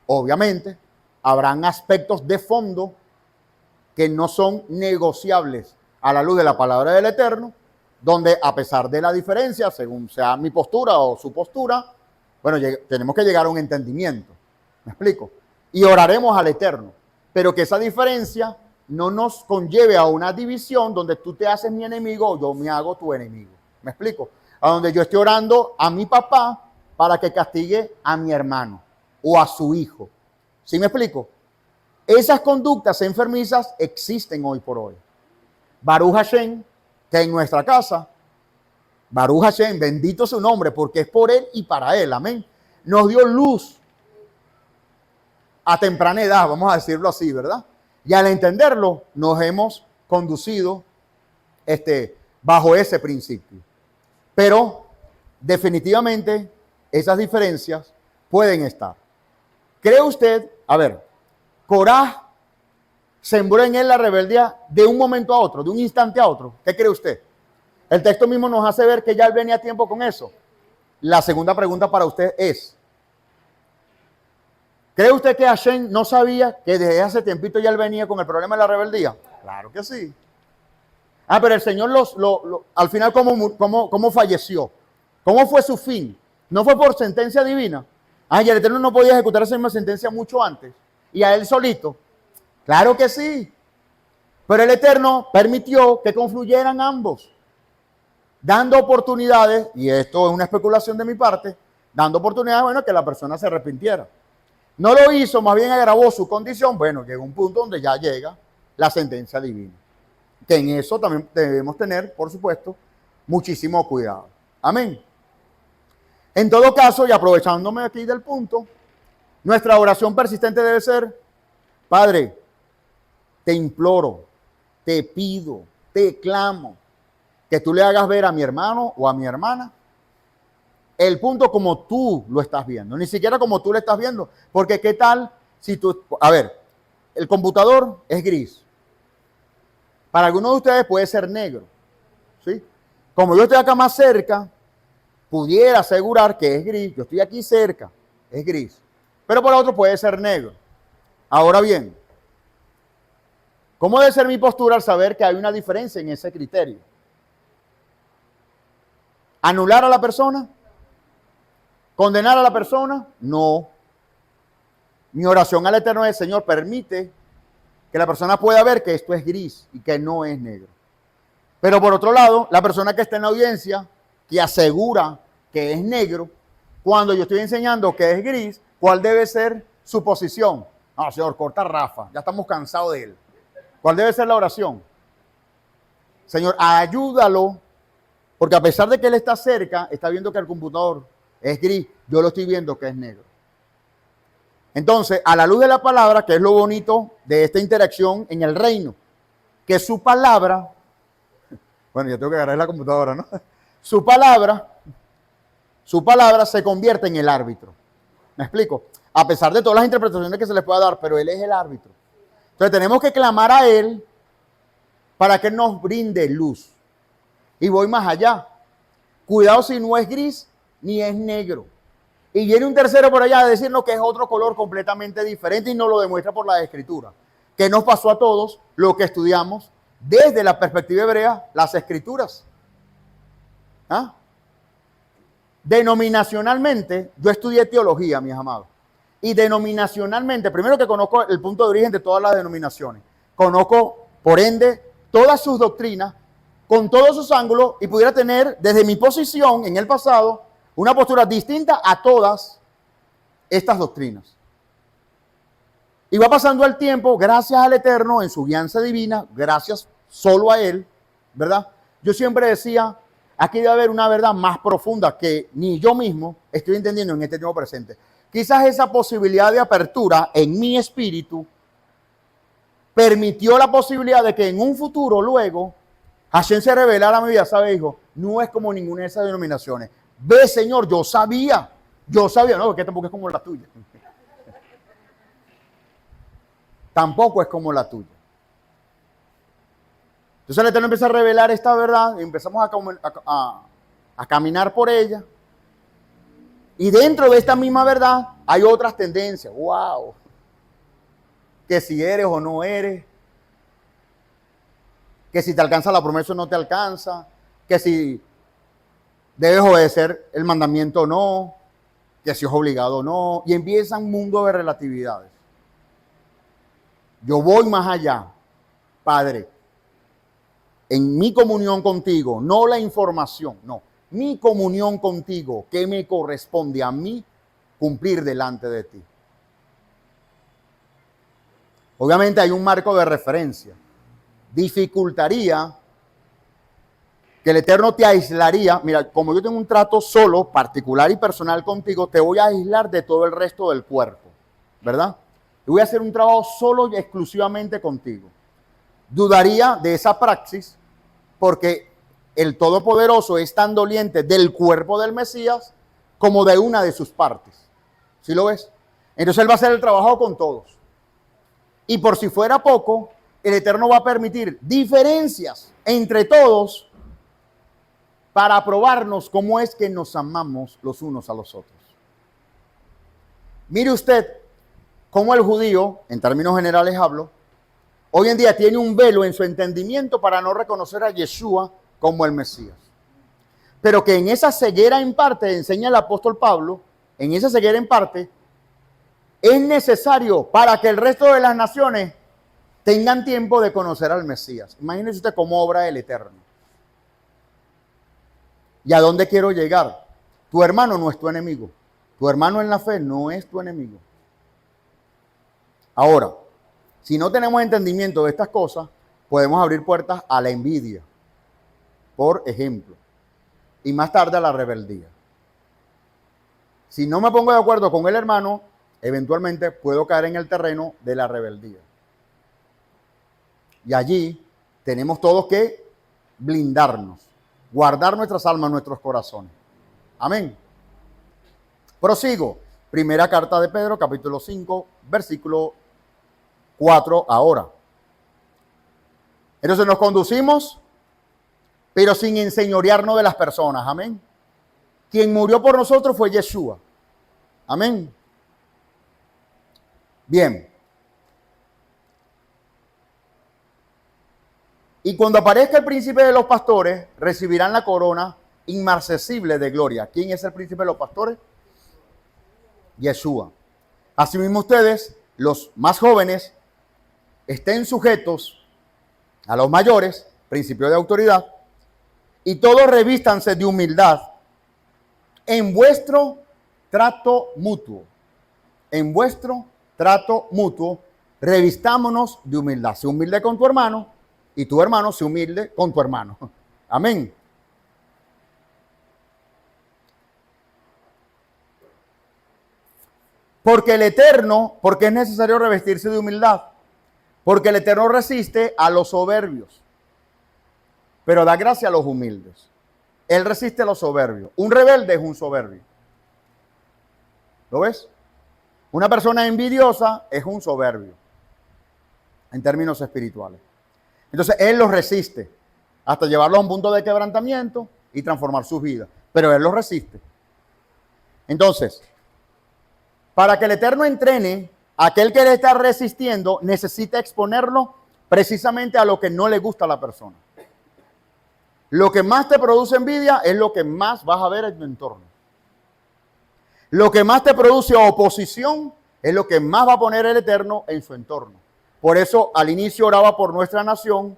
Speaker 1: Obviamente, habrán aspectos de fondo que no son negociables a la luz de la palabra del Eterno, donde a pesar de la diferencia, según sea mi postura o su postura, bueno, tenemos que llegar a un entendimiento. ¿Me explico? Y oraremos al Eterno. Pero que esa diferencia no nos conlleve a una división donde tú te haces mi enemigo o yo me hago tu enemigo. ¿Me explico? A donde yo estoy orando a mi papá para que castigue a mi hermano o a su hijo. ¿Sí me explico? Esas conductas enfermizas existen hoy por hoy. Baruch Hashem, que en nuestra casa, Baruch Hashem, bendito su nombre, porque es por él y para él, amén. Nos dio luz a temprana edad, vamos a decirlo así, ¿verdad? Y al entenderlo, nos hemos conducido bajo ese principio. Pero definitivamente esas diferencias pueden estar. ¿Cree usted? A ver, Coraj sembró en él la rebeldía de un momento a otro, de un instante a otro. ¿Qué cree usted? El texto mismo nos hace ver que ya él venía a tiempo con eso. La segunda pregunta para usted es, ¿cree usted que Hashem no sabía que desde hace tiempito ya él venía con el problema de la rebeldía? Claro que sí. Pero el Señor al final, ¿cómo falleció? ¿Cómo fue su fin? ¿No fue por sentencia divina? Y el Eterno no podía ejecutar esa misma sentencia mucho antes. ¿Y a él solito? Claro que sí. Pero el Eterno permitió que confluyeran ambos, dando oportunidades, y esto es una especulación de mi parte, dando oportunidades, bueno, que la persona se arrepintiera. No lo hizo, más bien agravó su condición. Bueno, llegó un punto donde ya llega la sentencia divina. Que en eso también debemos tener, por supuesto, muchísimo cuidado. Amén. En todo caso, y aprovechándome aquí del punto, nuestra oración persistente debe ser: Padre, te imploro, te pido, te clamo, que tú le hagas ver a mi hermano o a mi hermana el punto como tú lo estás viendo, ni siquiera como tú lo estás viendo, porque qué tal si tú, a ver, el computador es gris, para algunos de ustedes puede ser negro, ¿sí? Como yo estoy acá más cerca, pudiera asegurar que es gris, yo estoy aquí cerca, es gris, pero para otro puede ser negro. Ahora bien, ¿cómo debe ser mi postura al saber que hay una diferencia en ese criterio? ¿Anular a la persona? ¿Condenar a la persona? No. Mi oración al Eterno es: Señor, permite que la persona pueda ver que esto es gris y que no es negro. Pero por otro lado, la persona que está en la audiencia, que asegura que es negro, cuando yo estoy enseñando que es gris, ¿cuál debe ser su posición? No, Señor, corta a Rafa, ya estamos cansados de él. ¿Cuál debe ser la oración? Señor, ayúdalo, porque a pesar de que él está cerca, está viendo que el computador es gris, yo lo estoy viendo que es negro. Entonces, a la luz de la palabra, que es lo bonito de esta interacción en el reino, que su palabra, bueno, yo tengo que agarrar la computadora, ¿no? Su palabra se convierte en el árbitro. ¿Me explico? A pesar de todas las interpretaciones que se les pueda dar, pero él es el árbitro. Entonces tenemos que clamar a él para que nos brinde luz. Y voy más allá. Cuidado si no es gris ni es negro. Y viene un tercero por allá a decirnos que es otro color completamente diferente y nos lo demuestra por la Escritura. Que nos pasó a todos lo que estudiamos desde la perspectiva hebrea, las Escrituras. Denominacionalmente, yo estudié teología, mis amados. Y denominacionalmente, primero que conozco el punto de origen de todas las denominaciones. Conozco, por ende, todas sus doctrinas, con todos sus ángulos, y pudiera tener, desde mi posición en el pasado, una postura distinta a todas estas doctrinas. Y va pasando el tiempo, gracias al Eterno, en su guianza divina, gracias solo a Él, ¿verdad? Yo siempre decía, aquí debe haber una verdad más profunda que ni yo mismo estoy entendiendo en este tiempo presente. Quizás esa posibilidad de apertura en mi espíritu permitió la posibilidad de que en un futuro luego Hashem se revelara a mi vida, ¿sabe, hijo? No es como ninguna de esas denominaciones. Ve, Señor, yo sabía, no, porque tampoco es como la tuya. Tampoco es como la tuya. Entonces el Eterno empieza a revelar esta verdad y empezamos a caminar por ella. Y dentro de esta misma verdad hay otras tendencias. ¡Wow! Que si eres o no eres. Que si te alcanza la promesa o no te alcanza. Que si debes obedecer el mandamiento o no. Que si es obligado o no. Y empieza un mundo de relatividades. Yo voy más allá, Padre. En mi comunión contigo, no la información, no. Mi comunión contigo, que me corresponde a mí cumplir delante de ti. Obviamente hay un marco de referencia. Dificultaría que el Eterno te aislaría. Mira, como yo tengo un trato solo, particular y personal contigo, te voy a aislar de todo el resto del cuerpo, ¿verdad? Y voy a hacer un trabajo solo y exclusivamente contigo. Dudaría de esa praxis porque el Todopoderoso es tan doliente del cuerpo del Mesías como de una de sus partes. ¿Sí lo ves? Entonces Él va a hacer el trabajo con todos. Y por si fuera poco, el Eterno va a permitir diferencias entre todos para probarnos cómo es que nos amamos los unos a los otros. Mire usted cómo el judío, en términos generales hablo, hoy en día tiene un velo en su entendimiento para no reconocer a Yeshua como el Mesías. Pero que en esa ceguera en parte, enseña el apóstol Pablo, en esa ceguera en parte, es necesario para que el resto de las naciones tengan tiempo de conocer al Mesías. Imagínese usted cómo obra el Eterno. ¿Y a dónde quiero llegar? Tu hermano no es tu enemigo. Tu hermano en la fe no es tu enemigo. Ahora, si no tenemos entendimiento de estas cosas, podemos abrir puertas a la envidia, por ejemplo, y más tarde a la rebeldía. Si no me pongo de acuerdo con el hermano, eventualmente puedo caer en el terreno de la rebeldía. Y allí tenemos todos que blindarnos, guardar nuestras almas, nuestros corazones. Amén. Prosigo. Primera carta de Pedro, capítulo 5, versículo 4 ahora. Entonces nos conducimos, pero sin enseñorearnos de las personas. Amén. Quien murió por nosotros fue Yeshua. Amén. Bien. Y cuando aparezca el príncipe de los pastores, recibirán la corona inmarcesible de gloria. ¿Quién es el príncipe de los pastores? Yeshua. Asimismo ustedes, los más jóvenes, estén sujetos a los mayores, principio de autoridad, y todos revístanse de humildad en vuestro trato mutuo. En vuestro trato mutuo, revistámonos de humildad. Sé humilde con tu hermano y tu hermano se humilde con tu hermano. Amén. Porque el Eterno, porque es necesario revestirse de humildad, porque el Eterno resiste a los soberbios, pero da gracia a los humildes. Él resiste a los soberbios. Un rebelde es un soberbio. ¿Lo ves? Una persona envidiosa es un soberbio, en términos espirituales. Entonces, Él los resiste hasta llevarlos a un punto de quebrantamiento y transformar sus vidas. Pero Él los resiste. Entonces, para que el Eterno entrene a aquel que le está resistiendo, necesita exponerlo precisamente a lo que no le gusta a la persona. Lo que más te produce envidia es lo que más vas a ver en tu entorno. Lo que más te produce oposición es lo que más va a poner el Eterno en su entorno. Por eso al inicio oraba por nuestra nación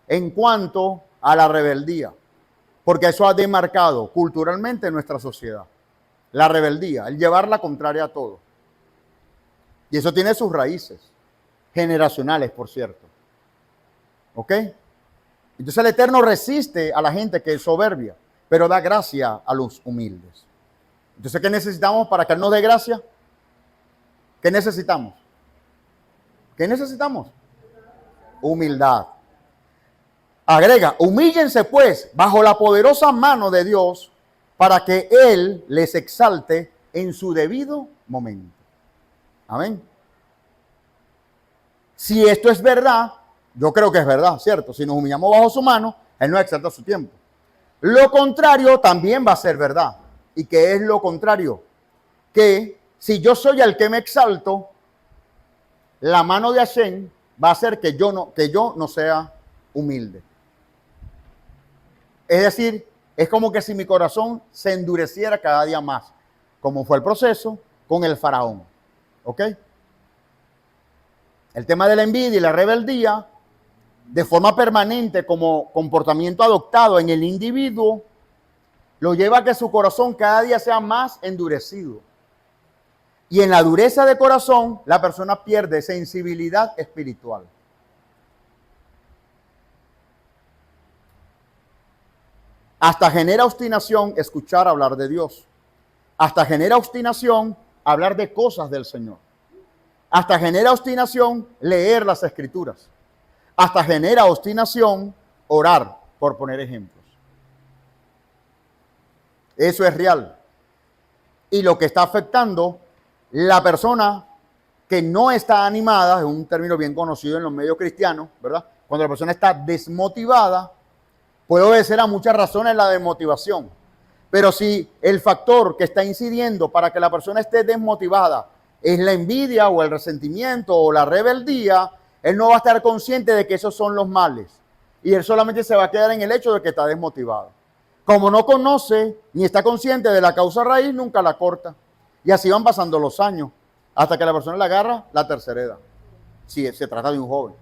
Speaker 1: en cuanto a la rebeldía, porque eso ha demarcado culturalmente nuestra sociedad. La rebeldía, el llevar la contraria a todo. Y eso tiene sus raíces generacionales, por cierto. ¿Ok? Entonces el Eterno resiste a la gente que es soberbia, pero da gracia a los humildes. Entonces, ¿qué necesitamos para que Él nos dé gracia? ¿Qué necesitamos? ¿Qué necesitamos? Humildad. Agrega, humíllense pues bajo la poderosa mano de Dios para que Él les exalte en su debido momento. Amén. Si esto es verdad, yo creo que es verdad, ¿cierto? Si nos humillamos bajo su mano, Él nos exalta a su tiempo. Lo contrario también va a ser verdad. ¿Y qué es lo contrario? Que si yo soy el que me exalto, la mano de Hashem va a hacer que yo no sea humilde. Es decir, es como que si mi corazón se endureciera cada día más, como fue el proceso con el faraón. ¿Ok? El tema de la envidia y la rebeldía, de forma permanente como comportamiento adoptado en el individuo, lo lleva a que su corazón cada día sea más endurecido. Y en la dureza de corazón, la persona pierde sensibilidad espiritual. Hasta genera obstinación escuchar hablar de Dios. Hasta genera obstinación hablar de cosas del Señor. Hasta genera obstinación leer las Escrituras. Hasta genera obstinación orar. por poner ejemplos. Eso es real. Y lo que está afectando la persona que no está animada, es un término bien conocido en los medios cristianos, ¿verdad? Cuando la persona está desmotivada, puede obedecer a muchas razones la desmotivación. Pero si el factor que está incidiendo para que la persona esté desmotivada es la envidia o el resentimiento o la rebeldía, él no va a estar consciente de que esos son los males. Y él solamente se va a quedar en el hecho de que está desmotivado. Como no conoce ni está consciente de la causa raíz, nunca la corta. Y así van pasando los años hasta que la persona le agarra la tercera edad. Si se trata de un joven.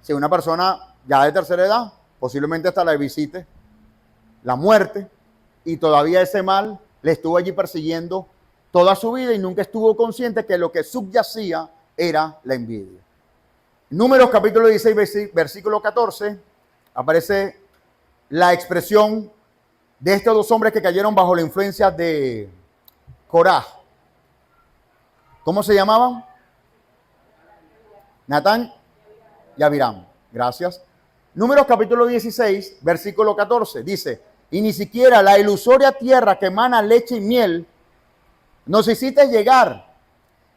Speaker 1: Si una persona ya de tercera edad, posiblemente hasta la visite la muerte y todavía ese mal le estuvo allí persiguiendo toda su vida y nunca estuvo consciente que lo que subyacía era la envidia. Números capítulo 16, versículo 14, aparece la expresión de estos dos hombres que cayeron bajo la influencia de Coraj. ¿Cómo se llamaban? Natán y Abiram. Gracias. Números capítulo 16, versículo 14, dice: y ni siquiera la ilusoria tierra que emana leche y miel nos hiciste llegar,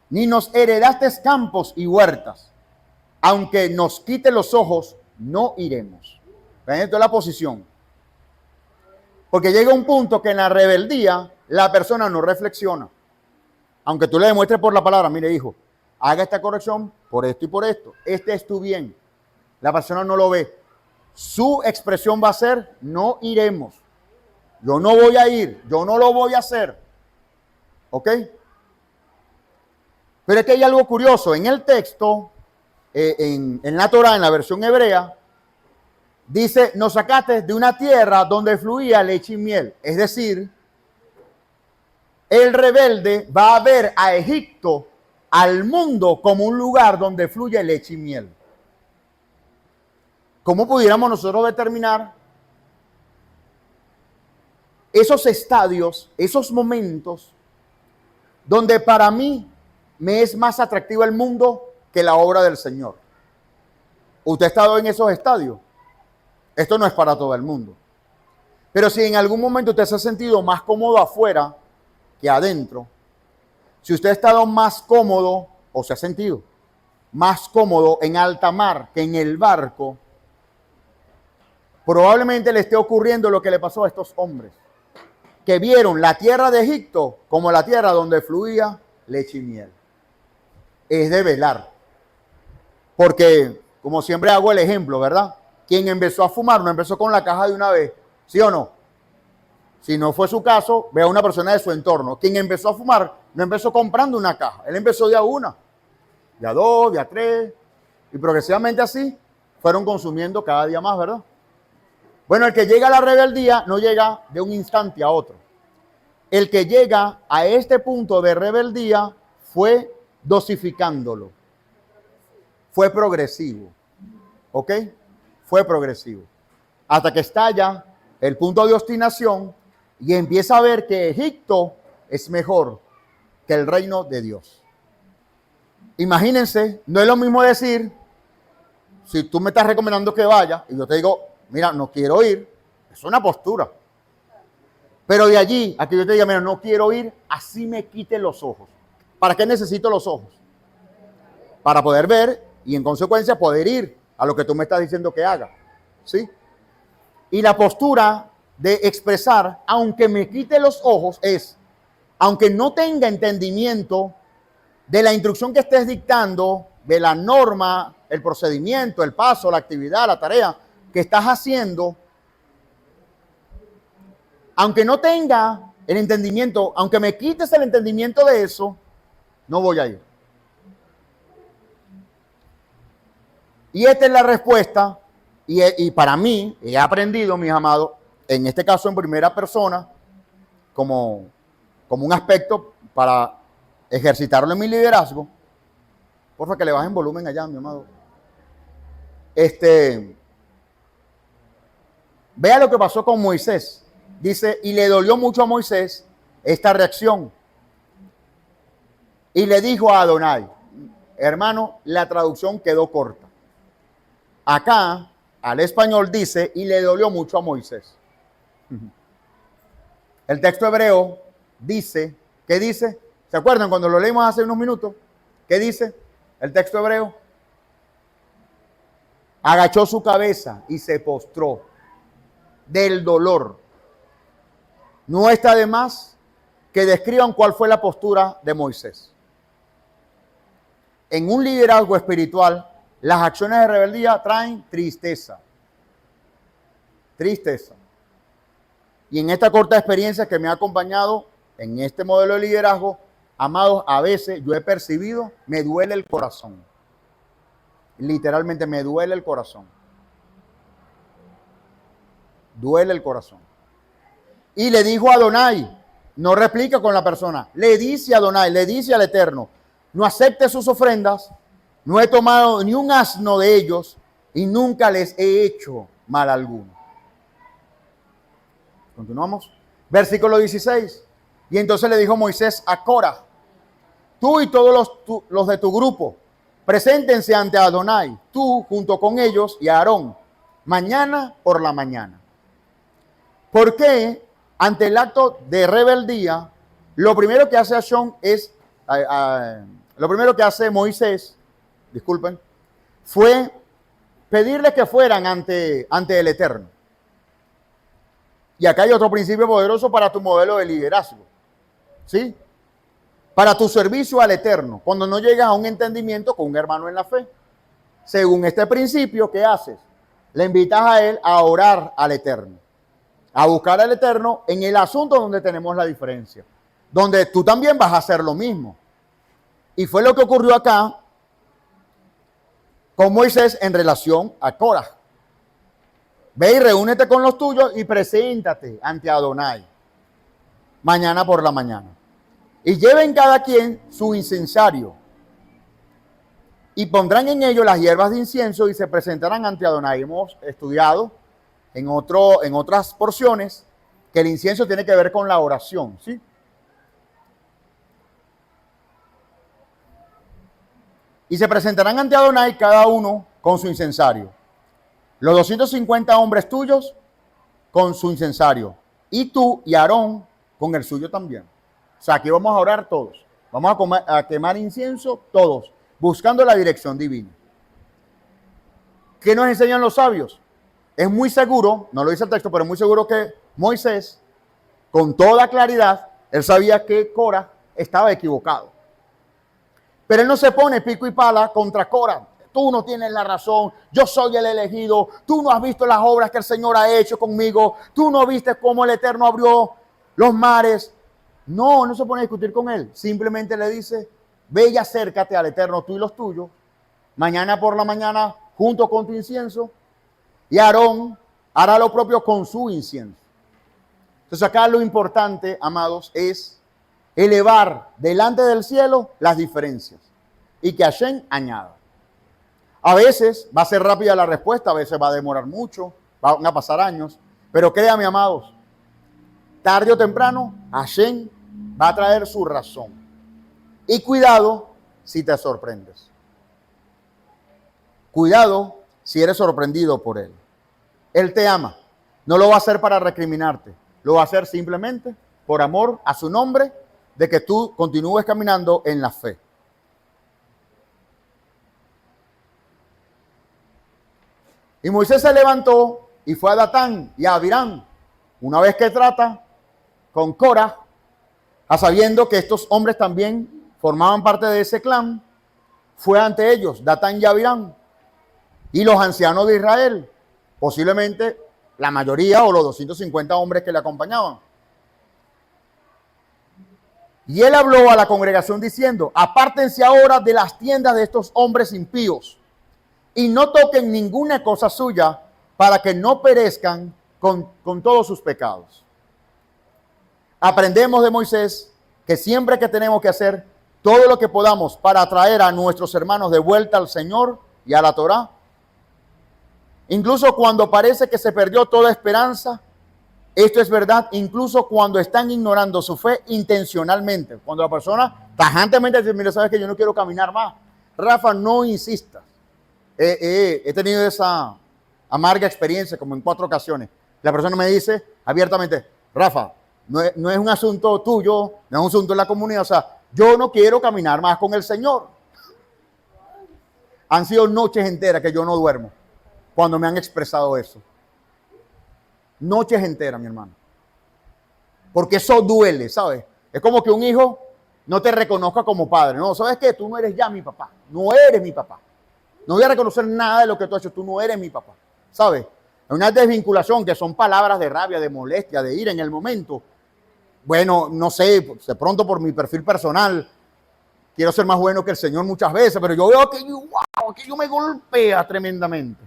Speaker 1: ni nos heredaste campos y huertas. Aunque nos quite los ojos, no iremos. Ven, esto es la posición. Porque llega un punto que en la rebeldía la persona no reflexiona. Aunque tú le demuestres por la palabra, mire hijo, haga esta corrección por esto y por esto. Este es tu bien. La persona no lo ve. Su expresión va a ser: no iremos. Yo no voy a ir. Yo no lo voy a hacer. ¿Ok? Pero es que hay algo curioso. En el texto, en la Torah, en la versión hebrea, dice: nos sacaste de una tierra donde fluía leche y miel. Es decir, el rebelde va a ver a Egipto, al mundo, como un lugar donde fluye leche y miel. ¿Cómo pudiéramos nosotros determinar esos estadios, esos momentos donde para mí me es más atractivo el mundo que la obra del Señor? ¿Usted ha estado en esos estadios? Esto no es para todo el mundo. Pero si en algún momento usted se ha sentido más cómodo afuera que adentro, si usted ha estado más cómodo o se ha sentido más cómodo en alta mar que en el barco, probablemente le esté ocurriendo lo que le pasó a estos hombres, que vieron la tierra de Egipto como la tierra donde fluía leche y miel. Es de velar. Porque, como siempre hago el ejemplo, ¿verdad? Quien empezó a fumar no empezó con la caja de una vez, ¿sí o no? Si no fue su caso, ve a una persona de su entorno. Quien empezó a fumar no empezó comprando una caja. Él empezó de a una, de a dos, de a tres. Y progresivamente así fueron consumiendo cada día más, ¿verdad? Bueno, el que llega a la rebeldía no llega de un instante a otro. El que llega a este punto de rebeldía fue dosificándolo. Fue progresivo. ¿Ok? Fue progresivo. Hasta que estalla el punto de obstinación y empieza a ver que Egipto es mejor que el reino de Dios. Imagínense, no es lo mismo decir, si tú me estás recomendando que vaya y yo te digo, mira, no quiero ir, es una postura. Pero de allí a que yo te diga, mira, no quiero ir, así me quite los ojos. ¿Para qué necesito los ojos? Para poder ver y en consecuencia poder ir a lo que tú me estás diciendo que haga. ¿Sí? Y la postura de expresar, aunque me quite los ojos, es, aunque no tenga entendimiento de la instrucción que estés dictando, de la norma, el procedimiento, el paso, la actividad, la tarea que estás haciendo, aunque no tenga el entendimiento, aunque me quites el entendimiento de eso, no voy a ir. Y esta es la respuesta, y para mí, he aprendido, mis amados, en este caso en primera persona, como un aspecto para ejercitarlo en mi liderazgo. Porfa, que le bajen volumen allá, mi amado. Vea lo que pasó con Moisés. Dice, y le dolió mucho a Moisés esta reacción. Y le dijo a Adonai, hermano, la traducción quedó corta. Acá al español dice, y le dolió mucho a Moisés. El texto hebreo dice, ¿qué dice? ¿Se acuerdan cuando lo leímos hace unos minutos? ¿Qué dice el texto hebreo? Agachó su cabeza y se postró del dolor. No está de más que describan cuál fue la postura de Moisés. En un liderazgo espiritual, las acciones de rebeldía traen tristeza. Tristeza. Y en esta corta experiencia que me ha acompañado en este modelo de liderazgo, amados, a veces yo he percibido, me duele el corazón. Literalmente me duele el corazón. Duele el corazón. Y le dijo a Adonai, no replica con la persona, le dice a Adonai, le dice al Eterno, no acepte sus ofrendas, no he tomado ni un asno de ellos y nunca les he hecho mal alguno. Continuamos. Versículo 16. Y entonces le dijo Moisés a Cora, tú y todos los de tu grupo, preséntense ante Adonai, tú junto con ellos y a Aarón, mañana por la mañana. ¿Por qué ante el acto de rebeldía, lo primero que hace lo primero que hace Moisés, disculpen, fue pedirle que fueran ante el Eterno? Y acá hay otro principio poderoso para tu modelo de liderazgo, ¿sí? Para tu servicio al Eterno, cuando no llegas a un entendimiento con un hermano en la fe. Según este principio, ¿qué haces? Le invitas a él a orar al Eterno, a buscar al Eterno en el asunto donde tenemos la diferencia, donde tú también vas a hacer lo mismo. Y fue lo que ocurrió acá con Moisés en relación a Cora. Ve y reúnete con los tuyos y preséntate ante Adonai mañana por la mañana. Y lleven cada quien su incensario y pondrán en ello las hierbas de incienso y se presentarán ante Adonai. Hemos estudiado en otras porciones que el incienso tiene que ver con la oración, ¿sí? Y se presentarán ante Adonai cada uno con su incensario. Los 250 hombres tuyos con su incensario. Y tú y Aarón con el suyo también. O sea, aquí vamos a orar todos. Vamos a quemar incienso todos, buscando la dirección divina. ¿Qué nos enseñan los sabios? Es muy seguro, no lo dice el texto, pero es muy seguro que Moisés, con toda claridad, él sabía que Cora estaba equivocado. Pero él no se pone pico y pala contra Cora. Tú no tienes la razón, yo soy el elegido, tú no has visto las obras que el Señor ha hecho conmigo, tú no viste cómo el Eterno abrió los mares. No se pone a discutir con él, simplemente le dice, ve y acércate al Eterno, tú y los tuyos, mañana por la mañana junto con tu incienso, y Aarón hará lo propio con su incienso. Entonces acá lo importante, amados, es elevar delante del cielo las diferencias y que Hashem añada. A veces va a ser rápida la respuesta, a veces va a demorar mucho, van a pasar años, pero créame, amados, tarde o temprano Hashem va a traer su razón. Y cuidado si te sorprendes. Cuidado si eres sorprendido por él. Él te ama. No lo va a hacer para recriminarte. Lo va a hacer simplemente por amor a su nombre, de que tú continúes caminando en la fe. Y Moisés se levantó y fue a Datán y a Abirán. Una vez que trata con Cora, a sabiendo que estos hombres también formaban parte de ese clan, fue ante ellos, Datán y Abirán, y los ancianos de Israel, posiblemente la mayoría o los 250 hombres que le acompañaban. Y él habló a la congregación diciendo, apártense ahora de las tiendas de estos hombres impíos y no toquen ninguna cosa suya para que no perezcan con todos sus pecados. Aprendemos de Moisés que siempre que tenemos que hacer todo lo que podamos para atraer a nuestros hermanos de vuelta al Señor y a la Torá, incluso cuando parece que se perdió toda esperanza, esto es verdad, incluso cuando están ignorando su fe intencionalmente. Cuando la persona tajantemente dice, mira, sabes que yo no quiero caminar más. Rafa, no insistas. He tenido amarga experiencia, como en 4 ocasiones. La persona me dice abiertamente, Rafa, no es un asunto tuyo, no es un asunto de la comunidad, o sea, yo no quiero caminar más con el Señor. Han sido noches enteras que yo no duermo cuando me han expresado eso. Noches enteras, mi hermano. Porque eso duele, ¿sabes? Es como que un hijo no te reconozca como padre. No, ¿sabes qué? Tú no eres ya mi papá. No eres mi papá. No voy a reconocer nada de lo que tú has hecho. Tú no eres mi papá. ¿Sabes? Es una desvinculación que son palabras de rabia, de molestia, de ira en el momento. Bueno, no sé, de pronto por mi perfil personal, quiero ser más bueno que el Señor muchas veces, pero yo veo que yo me golpea tremendamente.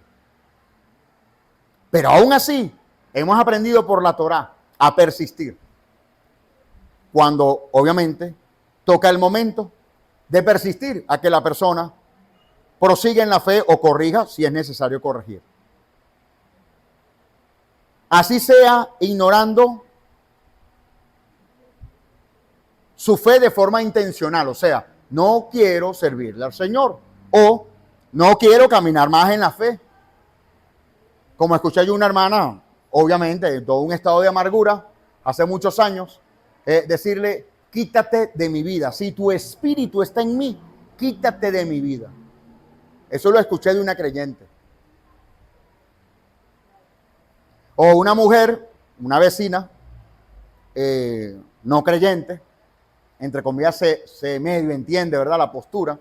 Speaker 1: Pero aún así, hemos aprendido por la Torá a persistir. Cuando, obviamente, toca el momento de persistir a que la persona prosiga en la fe o corrija si es necesario corregir. Así sea ignorando su fe de forma intencional, o sea, no quiero servirle al Señor o no quiero caminar más en la fe. Como escuché yo una hermana, obviamente, en todo un estado de amargura, hace muchos años, decirle, quítate de mi vida. Si tu espíritu está en mí, quítate de mi vida. Eso lo escuché de una creyente. O una mujer, una vecina, no creyente, entre comillas se medio entiende, ¿verdad? La postura.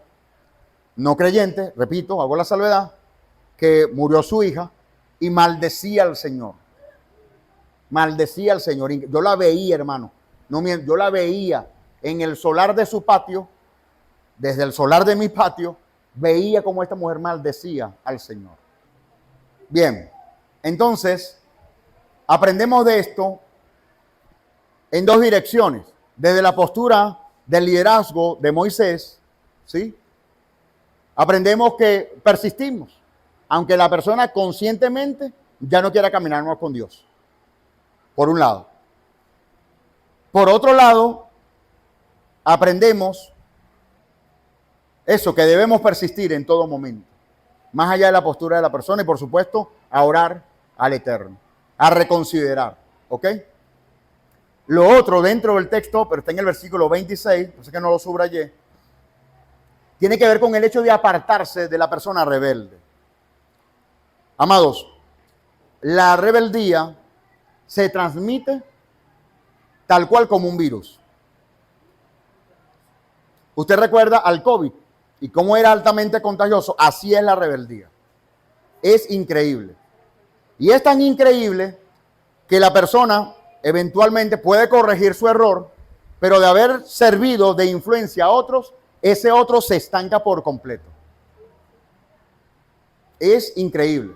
Speaker 1: No creyente, repito, hago la salvedad, que murió su hija y maldecía al Señor. Maldecía al Señor. Yo la veía, hermano. No, yo la veía en el solar de su patio, desde el solar de mi patio, veía cómo esta mujer maldecía al Señor. Bien, entonces, aprendemos de esto en 2 direcciones. Desde la postura del liderazgo de Moisés, ¿sí? Aprendemos que persistimos, aunque la persona conscientemente ya no quiera caminar más con Dios. Por un lado. Por otro lado, aprendemos eso, que debemos persistir en todo momento, más allá de la postura de la persona y, por supuesto, a orar al Eterno, a reconsiderar, ¿ok? Lo otro dentro del texto, pero está en el versículo 26, no sé que no lo subrayé, tiene que ver con el hecho de apartarse de la persona rebelde. Amados, la rebeldía se transmite tal cual como un virus. Usted recuerda al COVID y cómo era altamente contagioso. Así es la rebeldía. Es increíble. Y es tan increíble que la persona eventualmente puede corregir su error, pero de haber servido de influencia a otros, ese otro se estanca por completo. Es increíble.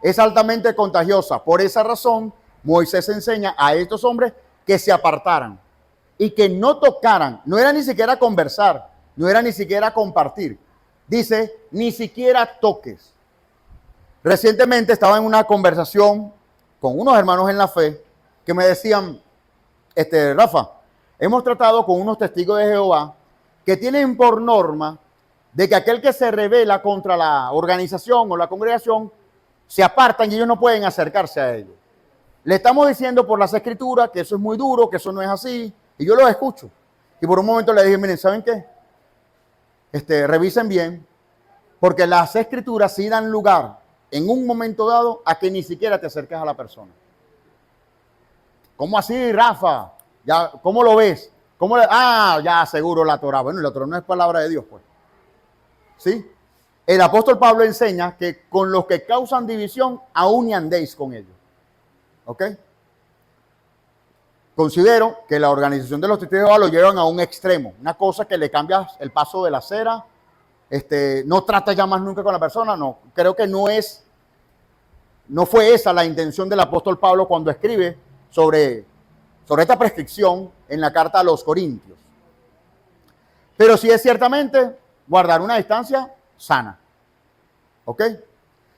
Speaker 1: Es altamente contagiosa. Por esa razón, Moisés enseña a estos hombres que se apartaran y que no tocaran. No era ni siquiera conversar, no era ni siquiera compartir. Dice, ni siquiera toques. Recientemente estaba en una conversación con unos hermanos en la fe que me decían, Rafa, hemos tratado con unos testigos de Jehová que tienen por norma de que aquel que se rebela contra la organización o la congregación se apartan y ellos no pueden acercarse a ellos. Le estamos diciendo por las escrituras que eso es muy duro, que eso no es así, y yo los escucho. Y por un momento le dije, miren, ¿saben qué? Revisen bien, porque las escrituras sí dan lugar en un momento dado a que ni siquiera te acerques a la persona. ¿Cómo así, Rafa? Ya, ¿cómo lo ves? Ya seguro la Torá. Bueno, la Torá no es palabra de Dios, pues. ¿Sí? El apóstol Pablo enseña que con los que causan división, aún ni andéis con ellos. ¿Ok? Considero que la organización de los testigos de Jehová lo llevan a un extremo. Una cosa que le cambias el paso de la acera, no trata ya más nunca con la persona. No, creo que no fue esa la intención del apóstol Pablo cuando escribe sobre esta prescripción en la carta a los Corintios. Pero sí es ciertamente guardar una distancia sana. ¿Ok?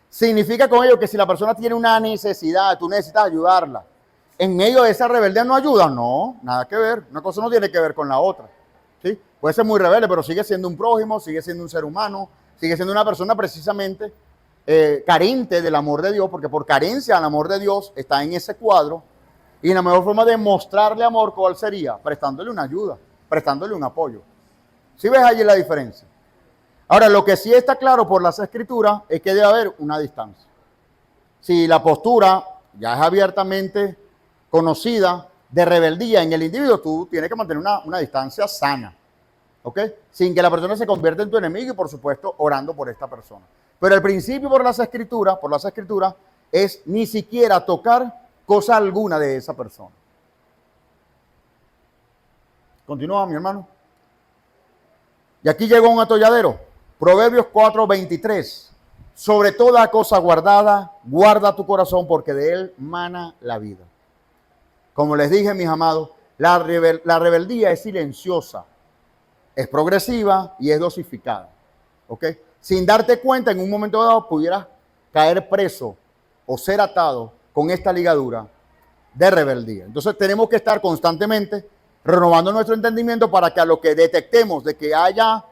Speaker 1: Significa con ello que si la persona tiene una necesidad, tú necesitas ayudarla. En medio de esa rebeldía no ayuda. No, nada que ver. Una cosa no tiene que ver con la otra. ¿Sí? Puede ser muy rebelde, pero sigue siendo un prójimo, sigue siendo un ser humano, sigue siendo una persona precisamente carente del amor de Dios, porque por carencia el amor de Dios está en ese cuadro, y la mejor forma de mostrarle amor, ¿cuál sería? Prestándole una ayuda, prestándole un apoyo. ¿Sí ves allí la diferencia? Ahora, lo que sí está claro por las Escrituras es que debe haber una distancia. Si la postura ya es abiertamente conocida de rebeldía en el individuo, tú tienes que mantener una distancia sana, ¿ok? Sin que la persona se convierta en tu enemigo y, por supuesto, orando por esta persona. Pero el principio por las escrituras es ni siquiera tocar cosa alguna de esa persona. Continúa, mi hermano. Y aquí llegó un atolladero. Proverbios 4:23. Sobre toda cosa guardada, guarda tu corazón, porque de él mana la vida. Como les dije, mis amados, la rebeldía es silenciosa, es progresiva y es dosificada. ¿Ok? Sin darte cuenta, en un momento dado pudieras caer preso o ser atado con esta ligadura de rebeldía. Entonces tenemos que estar constantemente renovando nuestro entendimiento para que a lo que detectemos de que haya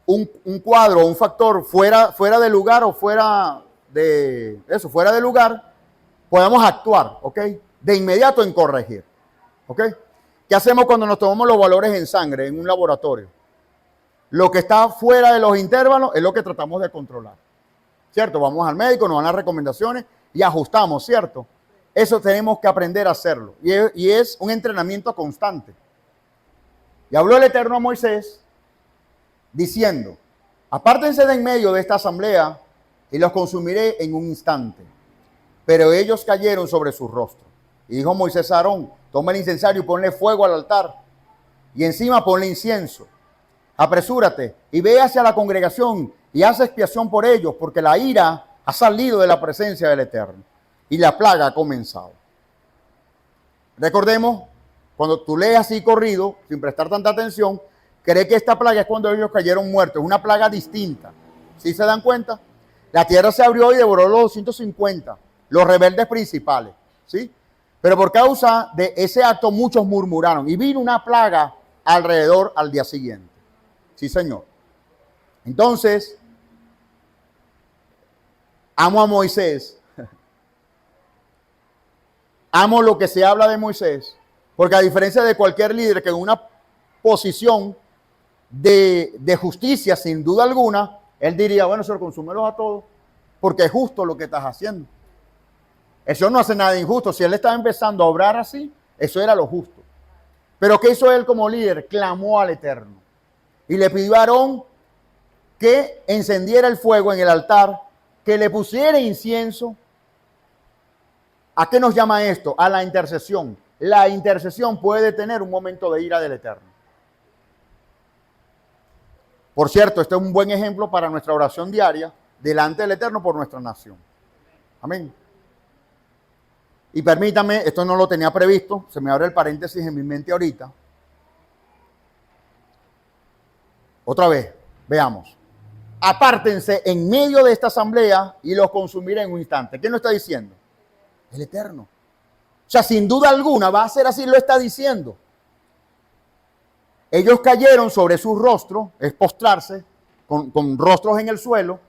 Speaker 1: un cuadro, un factor fuera de lugar o fuera de lugar, podamos actuar, ¿ok? De inmediato en corregir, ¿ok? ¿Qué hacemos cuando nos tomamos los valores en sangre en un laboratorio? Lo que está fuera de los intervalos es lo que tratamos de controlar, ¿cierto? Vamos al médico, nos dan las recomendaciones y ajustamos, ¿cierto? Eso tenemos que aprender a hacerlo y es un entrenamiento constante. Y habló el Eterno a Moisés diciendo: apártense de en medio de esta asamblea y los consumiré en un instante. Pero ellos cayeron sobre sus rostros. Y dijo Moisés a Aarón: toma el incensario y ponle fuego al altar y encima ponle incienso. Apresúrate y ve hacia la congregación y haz expiación por ellos, porque la ira ha salido de la presencia del Eterno y la plaga ha comenzado. Recordemos, cuando tú lees así corrido, sin prestar tanta atención, cree que esta plaga es cuando ellos cayeron muertos. Es una plaga distinta. ¿Sí se dan cuenta? La tierra se abrió y devoró los 250, los rebeldes principales. ¿Sí? Pero por causa de ese acto muchos murmuraron y vino una plaga alrededor al día siguiente. Sí, Señor. Entonces, amo a Moisés. Amo lo que se habla de Moisés, porque a diferencia de cualquier líder que en una posición de justicia, sin duda alguna, él diría: bueno, Señor, consúmelos a todos, porque es justo lo que estás haciendo. Eso no hace nada injusto. Si él estaba empezando a obrar así, eso era lo justo. Pero ¿qué hizo él como líder? Clamó al Eterno y le pidió a Aarón que encendiera el fuego en el altar, que le pusiera incienso. ¿A qué nos llama esto? A la intercesión. La intercesión puede tener un momento de ira del Eterno. Por cierto, este es un buen ejemplo para nuestra oración diaria delante del Eterno por nuestra nación. Amén. Y permítame, esto no lo tenía previsto, se me abre el paréntesis en mi mente ahorita. Otra vez, veamos. Apártense en medio de esta asamblea y los consumiré en un instante. ¿Quién lo está diciendo? El Eterno. O sea, sin duda alguna va a ser así, lo está diciendo. Ellos cayeron sobre sus rostros, es postrarse, con rostros en el suelo.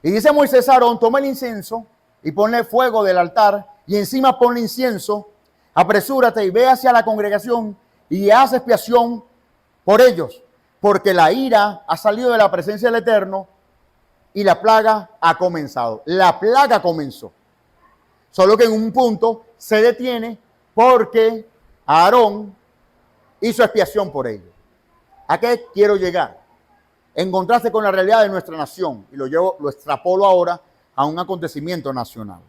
Speaker 1: Y dice Moisés a Aarón: toma el incienso y ponle fuego del altar y encima ponle incienso. Apresúrate y ve hacia la congregación y haz expiación por ellos, porque la ira ha salido de la presencia del Eterno y la plaga ha comenzado. La plaga comenzó. Solo que en un punto se detiene porque Aarón hizo expiación por ellos. ¿A qué quiero llegar? En contraste con la realidad de nuestra nación, y lo extrapolo ahora a un acontecimiento nacional.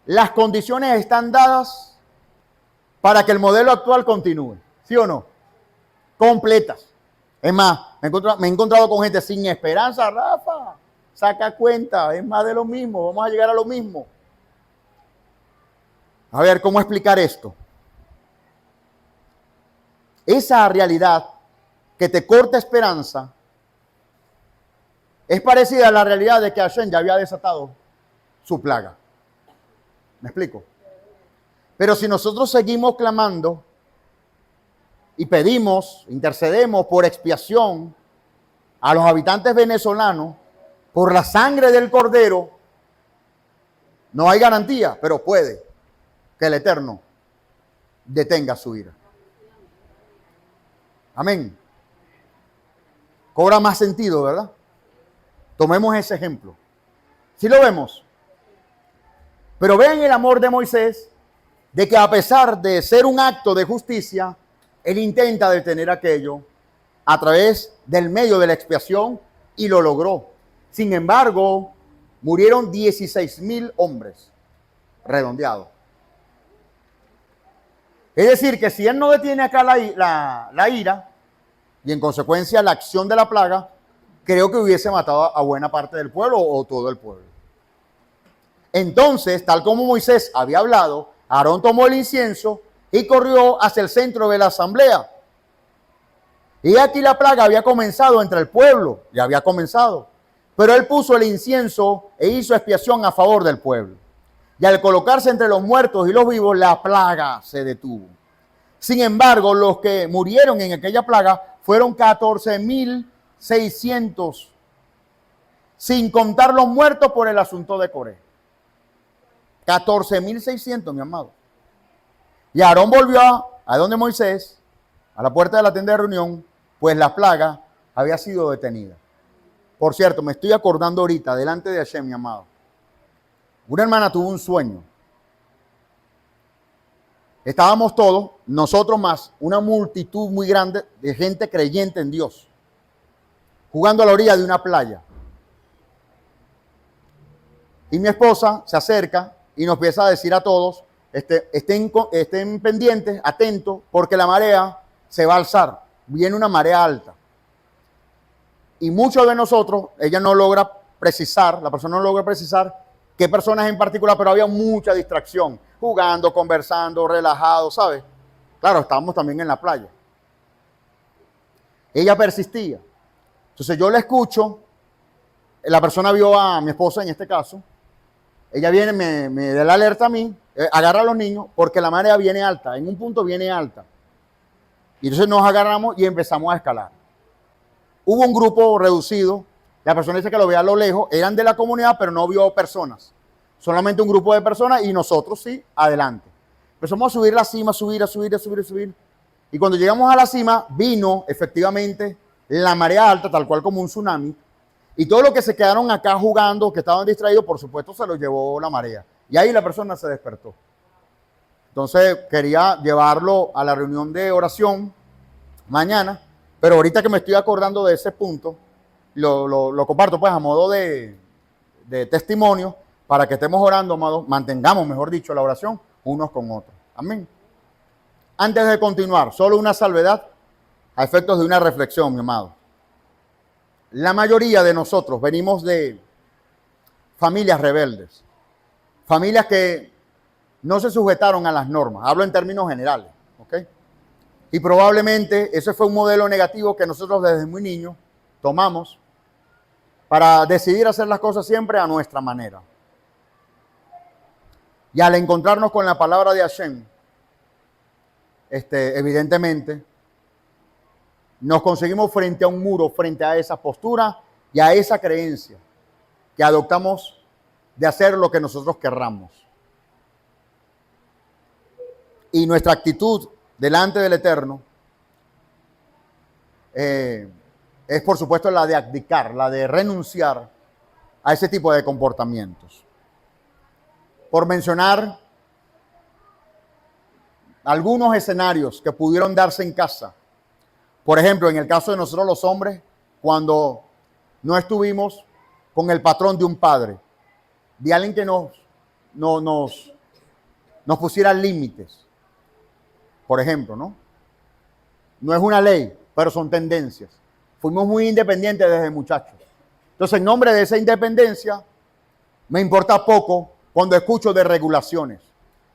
Speaker 1: Las condiciones están dadas para que el modelo actual continúe, ¿sí o no? Completas. Es más, me he encontrado con gente sin esperanza. Rafa, saca cuenta, es más de lo mismo, vamos a llegar a lo mismo. A ver, ¿cómo explicar esto? Esa realidad que te corta esperanza es parecida a la realidad de que Hashem ya había desatado su plaga. ¿Me explico? Pero si nosotros seguimos clamando y pedimos, intercedemos por expiación a los habitantes venezolanos, por la sangre del Cordero, no hay garantía, pero puede que el Eterno detenga su ira. Amén. Cobra más sentido, ¿verdad? Tomemos ese ejemplo. ¿Sí lo vemos? Pero vean el amor de Moisés, de que a pesar de ser un acto de justicia, él intenta detener aquello a través del medio de la expiación y lo logró. Sin embargo, murieron 16,000 hombres, redondeados. Es decir, que si él no detiene acá la ira y en consecuencia la acción de la plaga, creo que hubiese matado a buena parte del pueblo o todo el pueblo. Entonces, tal como Moisés había hablado, Aarón tomó el incienso y corrió hacia el centro de la asamblea. Y aquí la plaga había comenzado entre el pueblo, ya había comenzado. Pero él puso el incienso e hizo expiación a favor del pueblo. Y al colocarse entre los muertos y los vivos, la plaga se detuvo. Sin embargo, los que murieron en aquella plaga fueron 14,600, sin contar los muertos por el asunto de Coré. 14,600, mi amado. Y Aarón volvió a donde Moisés, a la puerta de la tienda de reunión, pues la plaga había sido detenida. Por cierto, me estoy acordando ahorita, delante de Hashem, mi amado. Una hermana tuvo un sueño. Estábamos todos, nosotros más, una multitud muy grande de gente creyente en Dios, jugando a la orilla de una playa. Y mi esposa se acerca y nos empieza a decir a todos, estén pendientes, atentos, porque la marea se va a alzar. Viene una marea alta. Y muchos de nosotros, ella no logra precisar, la persona no logra precisar qué personas en particular, pero había mucha distracción, jugando, conversando, relajado, ¿sabes? Claro, estábamos también en la playa. Ella persistía. Entonces yo la escucho, la persona vio a mi esposa en este caso, ella viene, me da la alerta a mí, agarra a los niños, porque la marea viene alta, en un punto viene alta. Y entonces nos agarramos y empezamos a escalar. Hubo un grupo reducido, la persona dice que lo veía a lo lejos, eran de la comunidad, pero no vio personas. Solamente un grupo de personas y nosotros sí, adelante. Empezamos a subir la cima, a subir. Y cuando llegamos a la cima, vino efectivamente la marea alta, tal cual como un tsunami. Y todos los que se quedaron acá jugando, que estaban distraídos, por supuesto, se los llevó la marea. Y ahí la persona se despertó. Entonces, quería llevarlo a la reunión de oración mañana, pero ahorita que me estoy acordando de ese punto, lo comparto pues a modo de testimonio para que estemos orando, amados, mantengamos, mejor dicho, la oración unos con otros. Amén. Antes de continuar, solo una salvedad a efectos de una reflexión, mi amado. La mayoría de nosotros venimos de familias rebeldes, familias que no se sujetaron a las normas. Hablo en términos generales, ¿ok? Y probablemente ese fue un modelo negativo que nosotros desde muy niños tomamos para decidir hacer las cosas siempre a nuestra manera. Y al encontrarnos con la palabra de Hashem, evidentemente, nos conseguimos frente a un muro, frente a esa postura y a esa creencia que adoptamos de hacer lo que nosotros querramos. Y nuestra actitud delante del Eterno es por supuesto la de abdicar, la de renunciar a ese tipo de comportamientos. Por mencionar algunos escenarios que pudieron darse en casa. Por ejemplo, en el caso de nosotros los hombres, cuando no estuvimos con el patrón de un padre, de alguien que nos pusiera límites. Por ejemplo, ¿no? No es una ley, pero son tendencias. Fuimos muy independientes desde muchachos. Entonces, en nombre de esa independencia, me importa poco cuando escucho de regulaciones,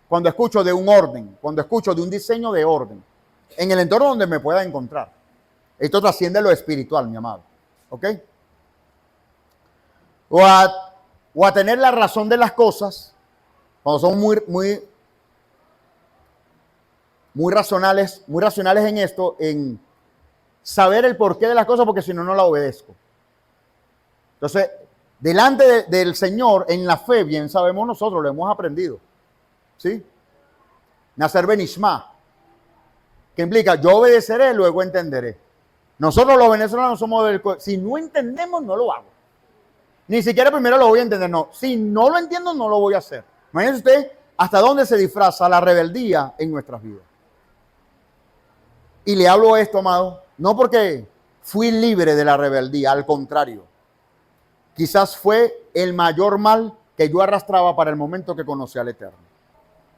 Speaker 1: cuando escucho de un orden, cuando escucho de un diseño de orden, en el entorno donde me pueda encontrar. Esto trasciende lo espiritual, mi amado. ¿Ok? O a tener la razón de las cosas, cuando son muy racionales en esto, en saber el porqué de las cosas, porque si no, no la obedezco. Entonces, delante del Señor en la fe, bien sabemos nosotros, lo hemos aprendido. ¿Sí? Nacer benishma, que implica yo obedeceré, luego entenderé. Nosotros los venezolanos somos si no entendemos, no lo hago. Ni siquiera primero lo voy a entender, no. Si no lo entiendo, no lo voy a hacer. Imagínese usted hasta dónde se disfraza la rebeldía en nuestras vidas. Y le hablo esto, amado, no porque fui libre de la rebeldía, al contrario. Quizás fue el mayor mal que yo arrastraba para el momento que conocí al Eterno.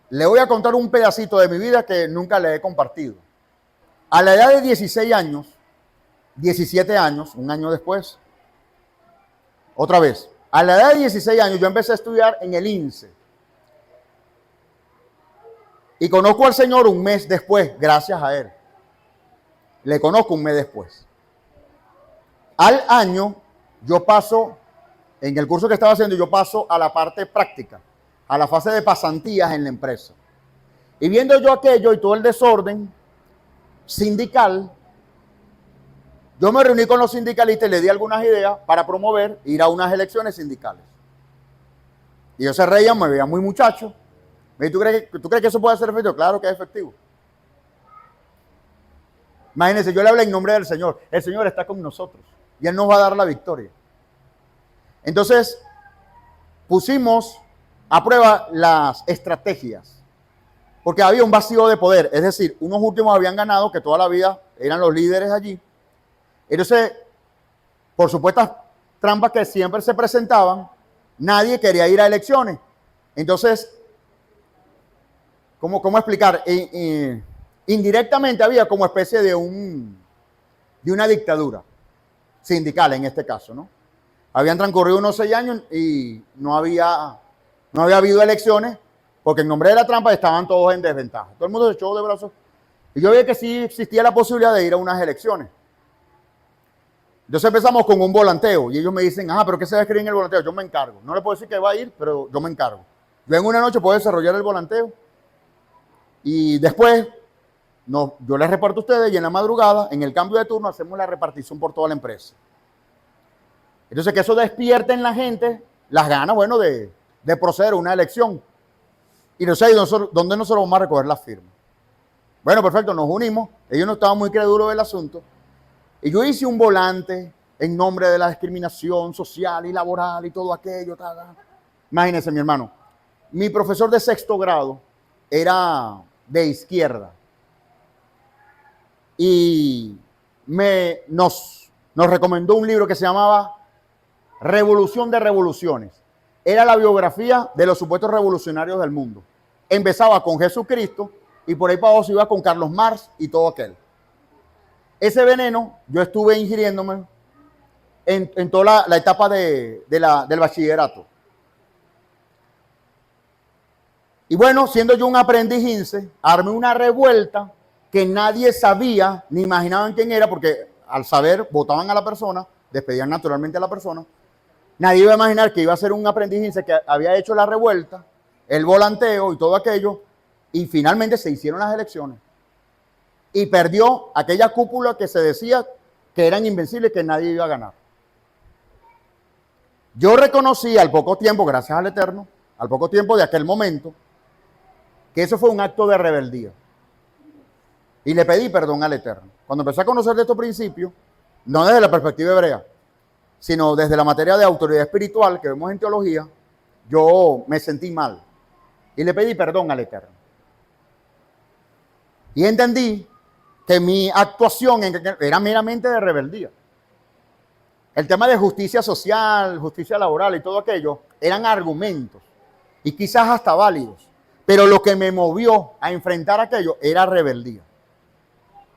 Speaker 1: Le voy a contar un pedacito de mi vida que nunca le he compartido. A la edad de 16 años, 17 años, un año después, otra vez, a la edad de 16 años yo empecé a estudiar en el INSE. Y conozco al Señor un mes después, gracias a Él. Le conozco un mes después. Al año, yo paso, en el curso que estaba haciendo, yo paso a la parte práctica, a la fase de pasantías en la empresa. Y viendo yo aquello y todo el desorden sindical, yo me reuní con los sindicalistas y les di algunas ideas para promover ir a unas elecciones sindicales. Y ellos se reían, me veían muy muchacho. ¿Tú crees que eso puede ser efectivo? Claro que es efectivo. Imagínense, yo le hablé en nombre del Señor. El Señor está con nosotros y Él nos va a dar la victoria. Entonces, pusimos a prueba las estrategias, porque había un vacío de poder. Es decir, unos últimos habían ganado, que toda la vida eran los líderes allí. Entonces, por supuestas trampas que siempre se presentaban, nadie quería ir a elecciones. Entonces, ¿cómo explicar? Indirectamente había como especie de una dictadura sindical en este caso, ¿no? Habían transcurrido unos 6 años y no había habido elecciones porque en nombre de la trampa estaban todos en desventaja. Todo el mundo se echó de brazos. Y yo vi que sí existía la posibilidad de ir a unas elecciones. Entonces empezamos con un volanteo y ellos me dicen, pero ¿qué se va a escribir en el volanteo? Yo me encargo. No le puedo decir que va a ir, pero yo me encargo. Yo en una noche puedo desarrollar el volanteo y después yo les reparto a ustedes y en la madrugada, en el cambio de turno, hacemos la repartición por toda la empresa. Entonces que eso despierte en la gente las ganas, bueno, de proceder a una elección. Y no sé dónde nosotros vamos a recoger las firmas. Bueno, perfecto, nos unimos. Ellos no estaban muy crédulos del asunto. Y yo hice un volante en nombre de la discriminación social y laboral y todo aquello. Imagínense, mi hermano. Mi profesor de 6º grado era de izquierda. Y nos recomendó un libro que se llamaba Revolución de Revoluciones. Era la biografía de los supuestos revolucionarios del mundo. Empezaba con Jesucristo y por ahí para abajo se iba con Carlos Marx y todo aquel. Ese veneno yo estuve ingiriéndome en toda la etapa del bachillerato. Y bueno, siendo yo un aprendiz INSE, armé una revuelta que nadie sabía ni imaginaban quién era, porque al saber votaban a la persona, despedían naturalmente a la persona. Nadie iba a imaginar que iba a ser un aprendiz INSE que había hecho la revuelta, el volanteo y todo aquello, y finalmente se hicieron las elecciones. Y perdió aquella cúpula que se decía que eran invencibles, que nadie iba a ganar. Yo reconocí al poco tiempo, gracias al Eterno, al poco tiempo de aquel momento, que eso fue un acto de rebeldía. Y le pedí perdón al Eterno. Cuando empecé a conocer de estos principios, no desde la perspectiva hebrea, sino desde la materia de autoridad espiritual que vemos en teología, yo me sentí mal. Y le pedí perdón al Eterno. Y entendí que mi actuación era meramente de rebeldía. El tema de justicia social, justicia laboral y todo aquello eran argumentos y quizás hasta válidos. Pero lo que me movió a enfrentar aquello era rebeldía.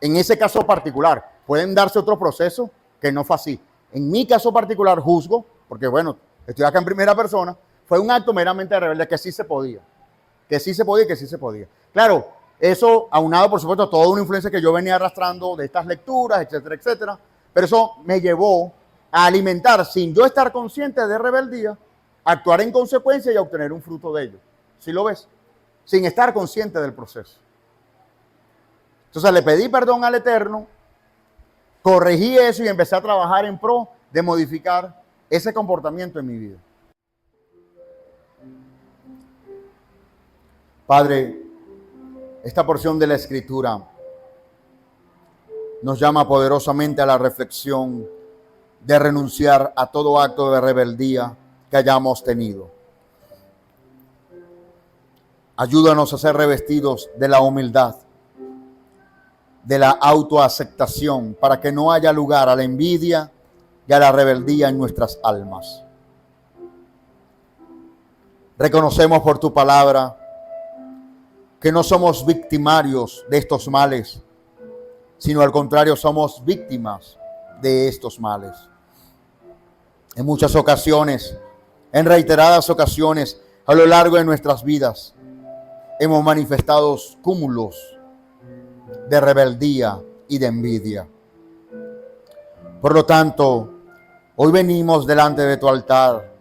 Speaker 1: En ese caso particular, pueden darse otros procesos que no fue así. En mi caso particular juzgo, porque bueno, estoy acá en primera persona, fue un acto meramente de rebeldía que sí se podía. Que sí se podía y que sí se podía. Claro, eso aunado por supuesto a toda una influencia que yo venía arrastrando de estas lecturas, etcétera, etcétera. Pero eso me llevó a alimentar, sin yo estar consciente de rebeldía, actuar en consecuencia y a obtener un fruto de ello. ¿Sí lo ves? Sin estar consciente del proceso. Entonces le pedí perdón al Eterno, corregí eso y empecé a trabajar en pro de modificar ese comportamiento en mi vida. Padre, esta porción de la Escritura nos llama poderosamente a la reflexión de renunciar a todo acto de rebeldía que hayamos tenido. Ayúdanos a ser revestidos de la humildad, de la autoaceptación, para que no haya lugar a la envidia y a la rebeldía en nuestras almas. Reconocemos por tu palabra que no somos victimarios de estos males, sino al contrario, somos víctimas de estos males. En muchas ocasiones, en reiteradas ocasiones, a lo largo de nuestras vidas, hemos manifestado cúmulos de rebeldía y de envidia. Por lo tanto, hoy venimos delante de tu altar,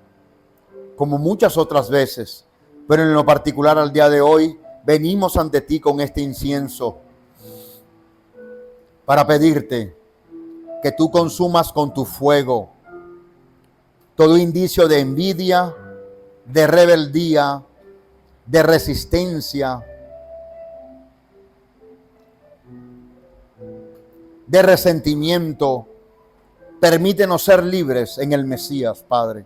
Speaker 1: como muchas otras veces, pero en lo particular al día de hoy, venimos ante ti con este incienso para pedirte que tú consumas con tu fuego todo indicio de envidia, de rebeldía, de resistencia, de resentimiento. Permítenos ser libres en el Mesías, Padre,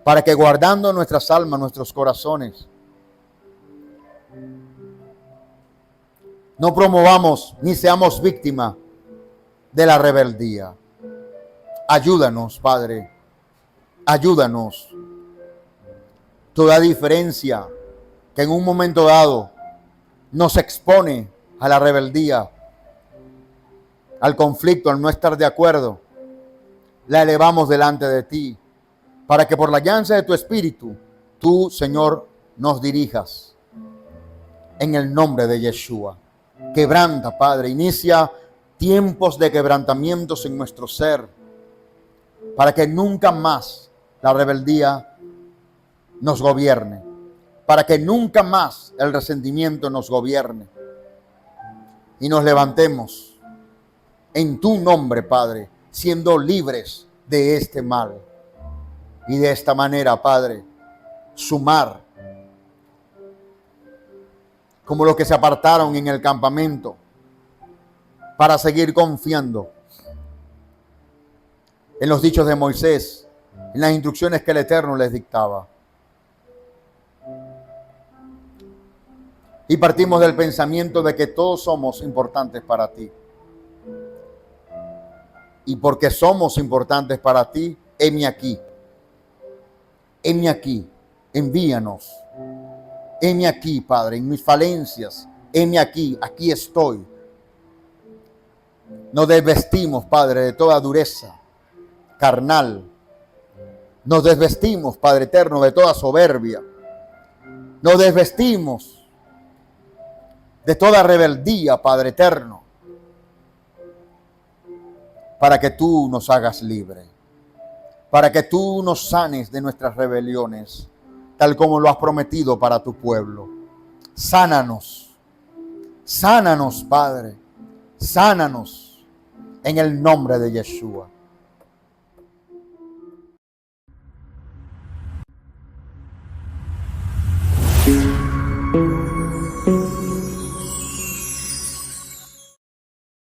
Speaker 1: para que guardando nuestras almas, nuestros corazones, no promovamos ni seamos víctimas de la rebeldía. Ayúdanos, Padre, ayúdanos. Toda diferencia que en un momento dado nos expone a la rebeldía, al conflicto, al no estar de acuerdo, la elevamos delante de ti, para que por la guianza de tu Espíritu, tú, Señor, nos dirijas. En el nombre de Yeshua. Quebranta, Padre, inicia tiempos de quebrantamientos en nuestro ser, para que nunca más la rebeldía nos gobierne, para que nunca más el resentimiento nos gobierne, y nos levantemos en tu nombre, Padre, siendo libres de este mal, y de esta manera, Padre, sumar como los que se apartaron en el campamento para seguir confiando en los dichos de Moisés, en las instrucciones que el Eterno les dictaba. Y partimos del pensamiento de que todos somos importantes para ti. Y porque somos importantes para ti, heme aquí. Heme aquí, envíanos. Heme aquí, Padre, en mis falencias. Heme aquí, aquí estoy. Nos desvestimos, Padre, de toda dureza carnal. Nos desvestimos, Padre eterno, de toda soberbia. Nos desvestimos de toda rebeldía, Padre eterno, para que tú nos hagas libre, para que tú nos sanes de nuestras rebeliones, tal como lo has prometido para tu pueblo. Sánanos, sánanos, Padre, sánanos en el nombre de Yeshua.